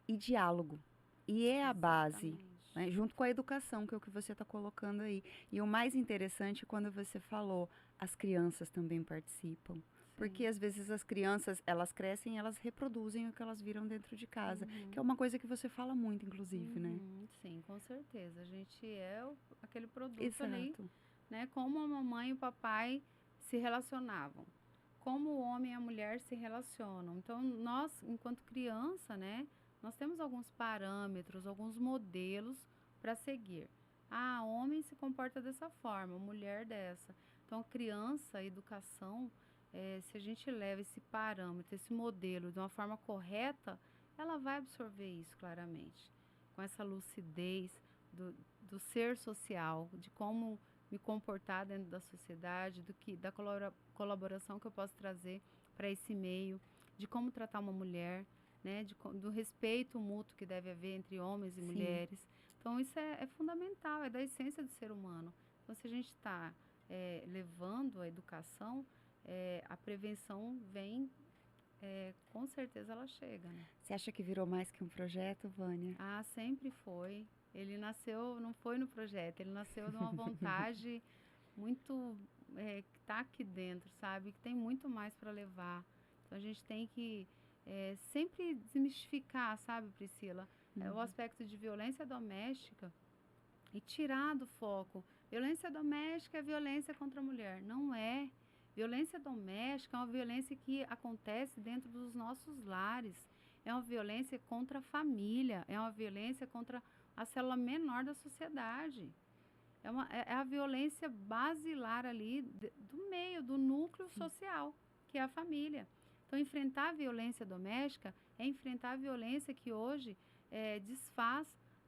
e diálogo. E é a base, né, junto com a educação, que é o que você está colocando aí. E o mais interessante, quando você falou, as crianças também participam. Porque às vezes as crianças, elas crescem e elas reproduzem o que elas viram dentro de casa. Que é uma coisa que você fala muito, inclusive, né? Sim, com certeza. A gente é aquele produto Exato. ali, né? Como a mamãe e o papai se relacionavam. Como o homem e a mulher se relacionam. Então, nós, enquanto criança, né? Nós temos alguns parâmetros, alguns modelos para seguir. Homem se comporta dessa forma, mulher dessa. Então, a criança, a educação, se a gente leva esse parâmetro, esse modelo de uma forma correta, ela vai absorver isso claramente. Com essa lucidez do ser social, de como me comportar dentro da sociedade, da colaboração que eu posso trazer para esse meio, de como tratar uma mulher, né, do respeito mútuo que deve haver entre homens e mulheres. Então, isso é fundamental, é da essência do ser humano. Então, se a gente está levando a educação, a prevenção vem, com certeza ela chega. Né? Você acha que virou mais que um projeto, Vânia? Sempre foi. Ele nasceu, não foi no projeto, ele nasceu de uma vontade muito que está aqui dentro, sabe? Que tem muito mais para levar. Então a gente tem que sempre desmistificar, sabe, Priscila? O aspecto de violência doméstica e tirar do foco violência doméstica é violência contra a mulher. Não é. Violência doméstica é uma violência que acontece dentro dos nossos lares. É uma violência contra a família. É uma violência contra a célula menor da sociedade. É a violência basilar ali do meio, do núcleo social, que é a família. Então, enfrentar a violência doméstica é enfrentar a violência que hoje desfaz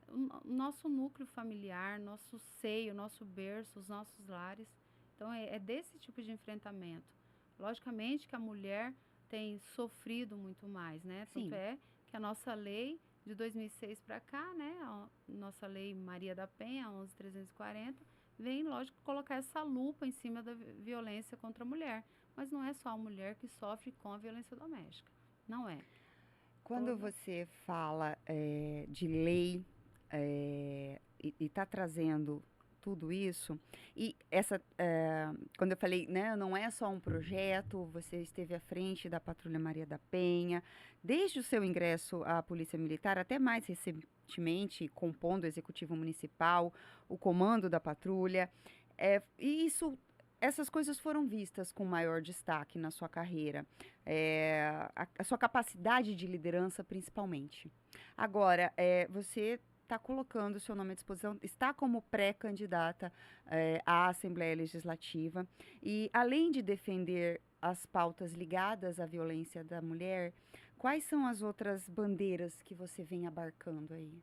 o nosso núcleo familiar, nosso seio, nosso berço, os nossos lares. Então, é desse tipo de enfrentamento. Logicamente que a mulher tem sofrido muito mais, né? Sim. Tanto é que a nossa lei de 2006 para cá, né? A nossa lei Maria da Penha, 11.340, vem, lógico, colocar essa lupa em cima da violência contra a mulher. Mas não é só a mulher que sofre com a violência doméstica. Não é. Quando você fala de lei e está trazendo tudo isso, e quando eu falei, né, não é só um projeto, você esteve à frente da Patrulha Maria da Penha, desde o seu ingresso à Polícia Militar, até mais recentemente, compondo o Executivo Municipal, o comando da patrulha, e essas coisas foram vistas com maior destaque na sua carreira, a sua capacidade de liderança principalmente. Agora, você está colocando o seu nome à disposição, está como pré-candidata à Assembleia Legislativa e, além de defender as pautas ligadas à violência da mulher, quais são as outras bandeiras que você vem abarcando aí?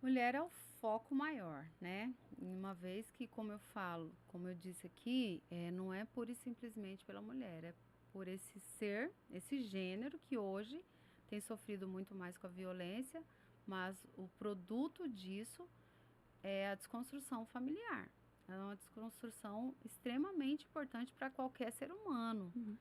Mulher é o foco maior, né? Uma vez que, como eu falo, como eu disse aqui, não é pura e simplesmente pela mulher, é por esse ser, esse gênero que hoje tem sofrido muito mais com a violência, mas o produto disso é a desconstrução familiar. É uma desconstrução extremamente importante para qualquer ser humano. Uhum.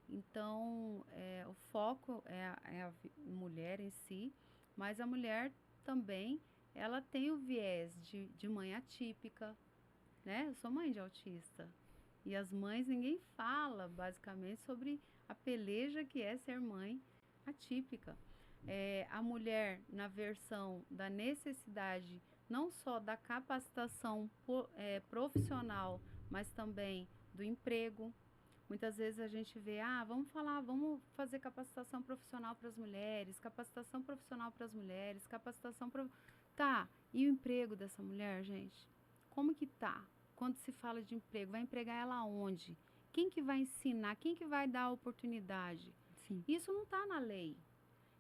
Então, o foco é a mulher em si, mas a mulher também, ela tem o viés de mãe atípica, né? Eu sou mãe de autista. E as mães, ninguém fala, basicamente, sobre a peleja que é ser mãe atípica. A mulher, na versão da necessidade, não só da capacitação profissional, mas também do emprego. Muitas vezes a gente vê, vamos fazer capacitação profissional para as mulheres, capacitação profissional para as mulheres, Tá, e o emprego dessa mulher, gente? Como que tá? Quando se fala de emprego, vai empregar ela onde? Quem que vai ensinar? Quem que vai dar a oportunidade? Sim. Isso não está na lei.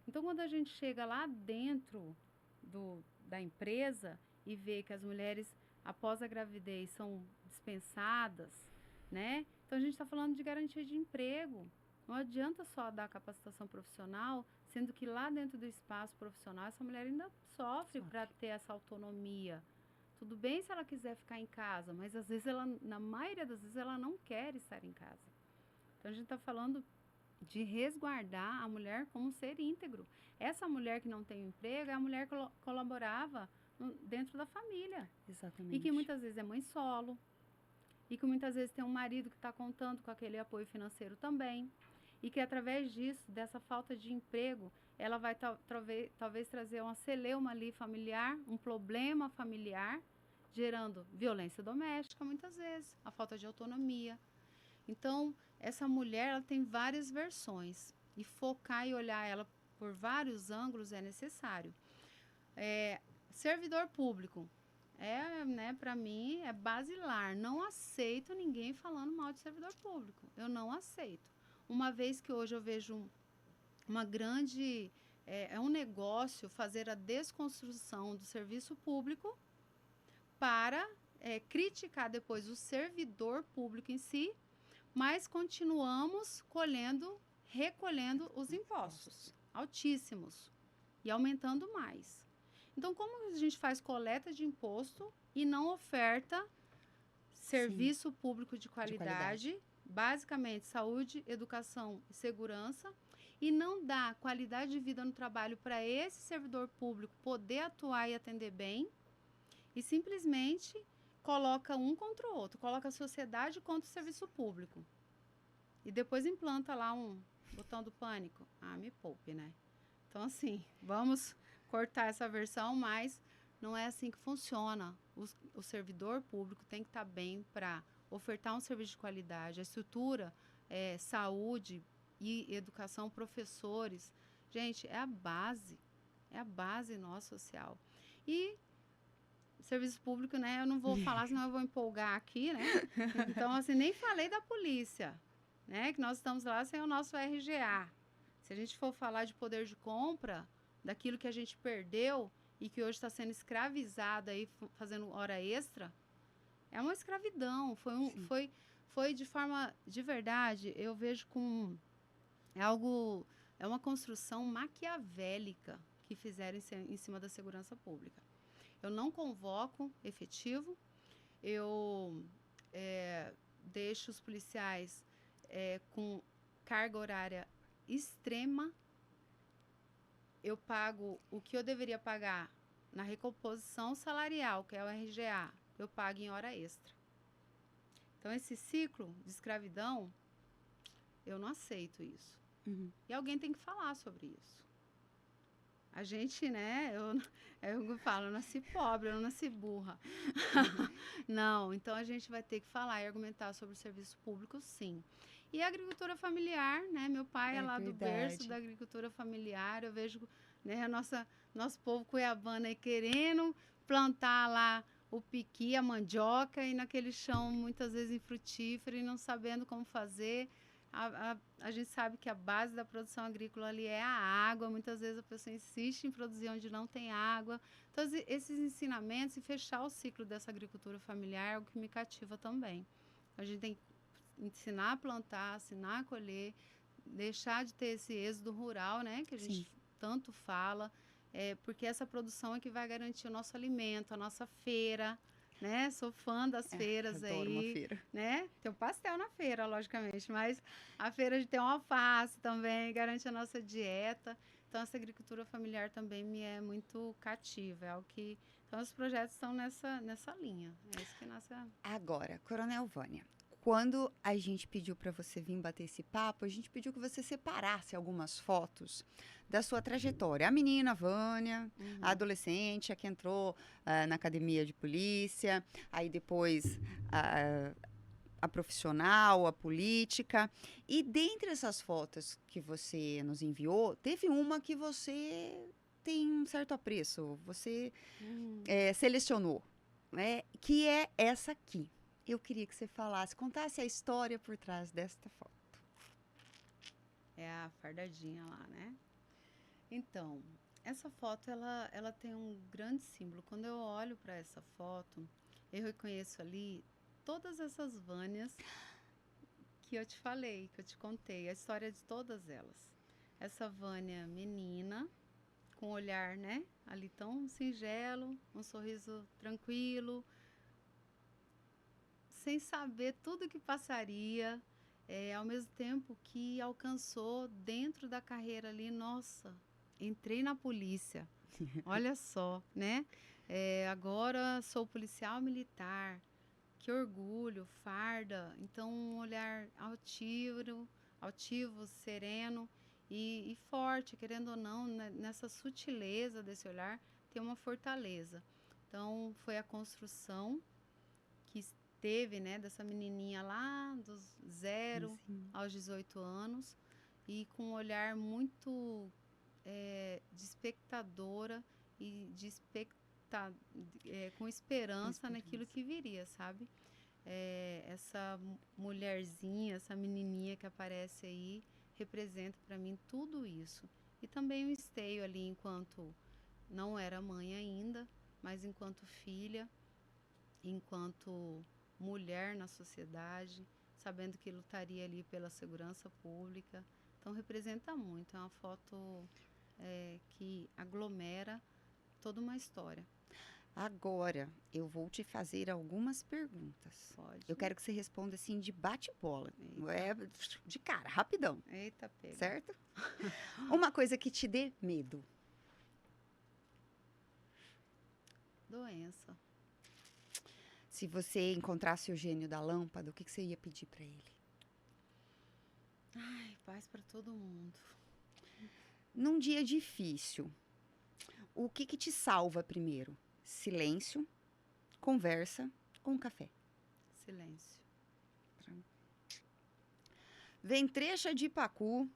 Então, quando a gente chega lá dentro da empresa e vê que as mulheres, após a gravidez, são dispensadas, né? Então, a gente está falando de garantia de emprego. Não adianta só dar capacitação profissional, sendo que lá dentro do espaço profissional, essa mulher ainda sofre para ter essa autonomia. Tudo bem se ela quiser ficar em casa, mas às vezes na maioria das vezes, ela não quer estar em casa. Então, a gente está falando de resguardar a mulher como um ser íntegro. Essa mulher que não tem emprego é a mulher que colaborava dentro da família. Exatamente. E que muitas vezes é mãe solo. E que muitas vezes tem um marido que está contando com aquele apoio financeiro também. E que através disso, dessa falta de emprego, ela vai talvez trazer uma celeuma ali familiar, um problema familiar, gerando violência doméstica muitas vezes, a falta de autonomia. Então, essa mulher, ela tem várias versões e focar e olhar ela por vários ângulos é necessário. Servidor público, né, para mim, é basilar. Não aceito ninguém falando mal de servidor público. Eu não aceito. Uma vez que hoje eu vejo uma grande... É um negócio fazer a desconstrução do serviço público para criticar depois o servidor público em si, mas continuamos recolhendo os impostos altíssimos e aumentando mais. Então, como a gente faz coleta de imposto e não oferta serviço público de qualidade, basicamente saúde, educação e segurança, e não dá qualidade de vida no trabalho para esse servidor público poder atuar e atender bem, e simplesmente coloca um contra o outro, coloca a sociedade contra o serviço público. E depois implanta lá um botão do pânico. Me poupe, né? Então, assim, vamos cortar essa versão, mas não é assim que funciona. O servidor público tem que estar bem para ofertar um serviço de qualidade. A estrutura, saúde e educação, professores, gente, é a base nossa social. E serviço público, né, eu não vou falar, senão eu vou empolgar aqui, né? Então, assim, nem falei da polícia, né, que nós estamos lá sem o nosso RGA. Se a gente for falar de poder de compra, daquilo que a gente perdeu e que hoje está sendo escravizado aí, fazendo hora extra, é uma escravidão. Foi de forma, de verdade, eu vejo com é uma construção maquiavélica que fizeram em cima da segurança pública. Eu não convoco efetivo, eu deixo os policiais com carga horária extrema, eu pago o que eu deveria pagar na recomposição salarial, que é o RGA, eu pago em hora extra. Então, esse ciclo de escravidão, eu não aceito isso. Uhum. E alguém tem que falar sobre isso. A gente, né, eu falo, eu nasci pobre, eu não nasci burra. Não, então a gente vai ter que falar e argumentar sobre o serviço público, sim. E a agricultura familiar, né, meu pai é lá do berço da agricultura familiar, eu vejo, né, nosso povo cuiabano aí querendo plantar lá o piqui, a mandioca, e naquele chão muitas vezes infrutífero e não sabendo como fazer. A gente sabe que a base da produção agrícola ali é a água, muitas vezes a pessoa insiste em produzir onde não tem água. Então, esses ensinamentos e fechar o ciclo dessa agricultura familiar é algo que me cativa também. A gente tem que ensinar a plantar, ensinar a colher, deixar de ter esse êxodo rural, né, que a gente tanto fala, porque essa produção é que vai garantir o nosso alimento, a nossa feira, né? Sou fã das feiras aí. Adoro uma feira. Né? Tem o pastel na feira, logicamente, mas a feira de ter um alface também, garante a nossa dieta. Então, essa agricultura familiar também me é muito cativa. É algo que... Então, os projetos estão nessa linha. É isso que nasce Agora, Coronel Vânia, quando a gente pediu para você vir bater esse papo, a gente pediu que você separasse algumas fotos da sua trajetória. A menina Vânia, a adolescente, a que entrou na academia de polícia, aí depois a profissional, a política. E dentre essas fotos que você nos enviou, teve uma que você tem um certo apreço, você selecionou, né? Que é essa aqui. Eu queria que você contasse a história por trás desta foto. É a fardadinha lá, né? Então, essa foto, ela tem um grande símbolo. Quando eu olho para essa foto, eu reconheço ali todas essas Vânias que eu te falei, que eu te contei, a história de todas elas. Essa Vânia menina, com um olhar, né, ali tão singelo, um sorriso tranquilo, sem saber tudo que passaria, ao mesmo tempo que alcançou dentro da carreira ali, nossa, entrei na polícia, olha só, né? Agora sou policial militar, que orgulho, farda, então um olhar altivo, sereno e forte, querendo ou não, né, nessa sutileza desse olhar, tem uma fortaleza. Então, foi a construção que teve, né, dessa menininha lá dos 0 aos 18 anos e com um olhar muito de espectadora e com esperança naquilo que viria, sabe? Essa mulherzinha, essa menininha que aparece aí representa para mim tudo isso. E também o esteio ali enquanto não era mãe ainda, mas enquanto filha, enquanto mulher na sociedade, sabendo que lutaria ali pela segurança pública. Então, representa muito. É uma foto que aglomera toda uma história. Agora, eu vou te fazer algumas perguntas. Pode. Eu quero que você responda assim de bate-bola. De cara, rapidão. Eita, pega. Certo? Uma coisa que te dê medo. Doença. Se você encontrasse o gênio da lâmpada, o que você ia pedir para ele? Ai, paz para todo mundo. Num dia difícil, o que te salva primeiro? silêncio, conversa ou um café? Silêncio. Ventrecha de Pacu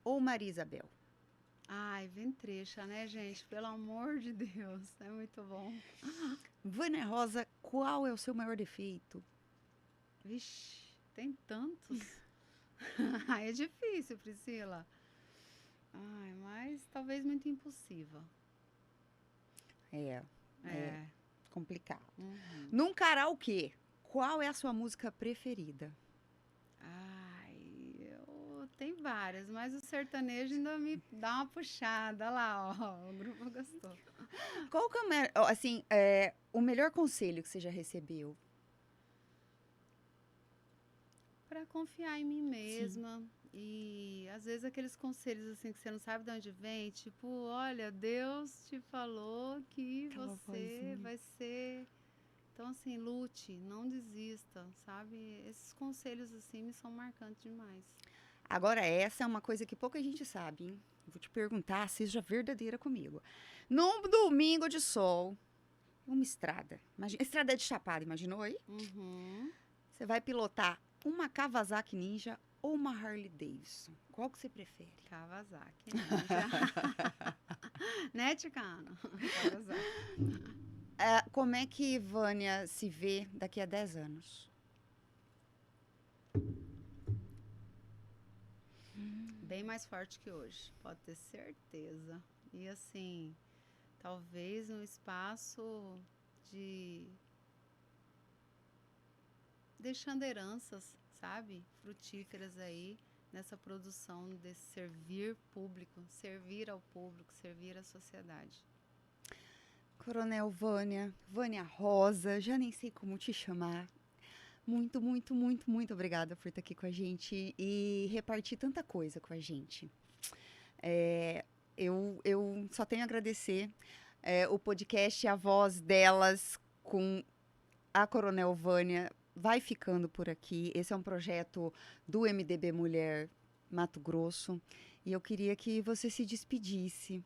ou Maria Isabel? Ai, ventrecha, né, gente? Pelo amor de Deus, é muito bom. Vânia Rosa, qual é o seu maior defeito? Vixe, tem tantos. Ai, é difícil, Priscila. Ai, mas talvez muito impulsiva. É É. complicado. Uhum. Num karaokê, qual é a sua música preferida? Ai, tem várias, mas o sertanejo ainda me dá uma puxada. Olha lá, ó, o grupo gostou. Qual que é assim, o melhor conselho que você já recebeu? Para confiar em mim mesma. E às vezes aqueles conselhos assim que você não sabe de onde vem, tipo, olha, Deus te falou que Aquela você vozinha. vai ser. Então, assim, lute, não desista, sabe? Esses conselhos assim me são marcantes demais. Agora, essa é uma coisa que pouca gente sabe, hein? Vou te perguntar, seja verdadeira comigo. Num domingo de sol, uma estrada. Estrada de Chapada, imaginou aí? Uhum. Você vai pilotar uma Kawasaki Ninja ou uma Harley Davidson? Qual que você prefere? Kawasaki, Ninja. Né, Ticano? Kawasaki. Como é que Vânia se vê daqui a 10 anos? Bem mais forte que hoje, pode ter certeza. E assim, talvez um espaço de deixando heranças, sabe? Frutíferas aí nessa produção desse servir público, servir ao público, servir à sociedade. Coronel Vânia, Vânia Rosa, já nem sei como te chamar. Muito, muito, muito, muito obrigada por estar aqui com a gente e repartir tanta coisa com a gente. Eu só tenho a agradecer. O podcast A Voz Delas com a Coronel Vânia vai ficando por aqui. Esse é um projeto do MDB Mulher Mato Grosso e eu queria que você se despedisse.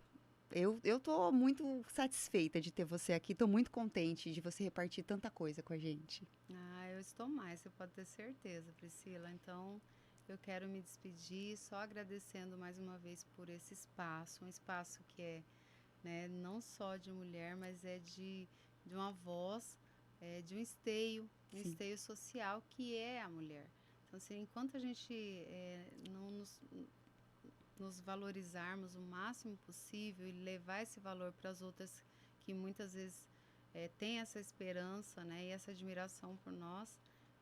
Eu estou muito satisfeita de ter você aqui, estou muito contente de você repartir tanta coisa com a gente. Ah, eu estou mais, você pode ter certeza, Priscila. Então, eu quero me despedir só agradecendo mais uma vez por esse espaço, um espaço que é, né, não só de mulher, mas é de uma voz, de um esteio social que é a mulher. Então, assim, enquanto a gente não nos valorizarmos o máximo possível e levar esse valor para as outras que muitas vezes têm essa esperança, né, e essa admiração por nós,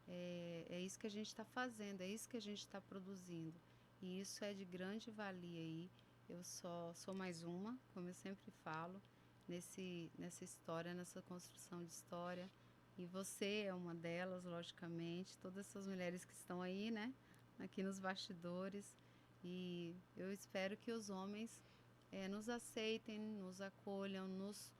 é isso que a gente está fazendo, é isso que a gente está produzindo. E isso é de grande valia aí. Eu só sou mais uma, como eu sempre falo, nessa história, nessa construção de história. E você é uma delas, logicamente, todas essas mulheres que estão aí, né, aqui nos bastidores. E eu espero que os homens nos aceitem, nos acolham, nos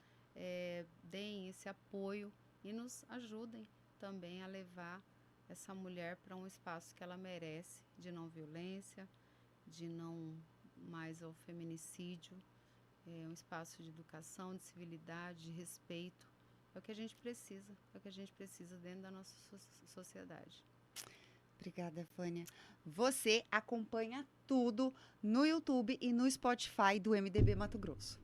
deem esse apoio e nos ajudem também a levar essa mulher para um espaço que ela merece, de não violência, de não mais ao feminicídio, um espaço de educação, de civilidade, de respeito. É o que a gente precisa, é o que a gente precisa dentro da nossa sociedade. Obrigada, Vânia. Você acompanha tudo no YouTube e no Spotify do MDB Mato Grosso.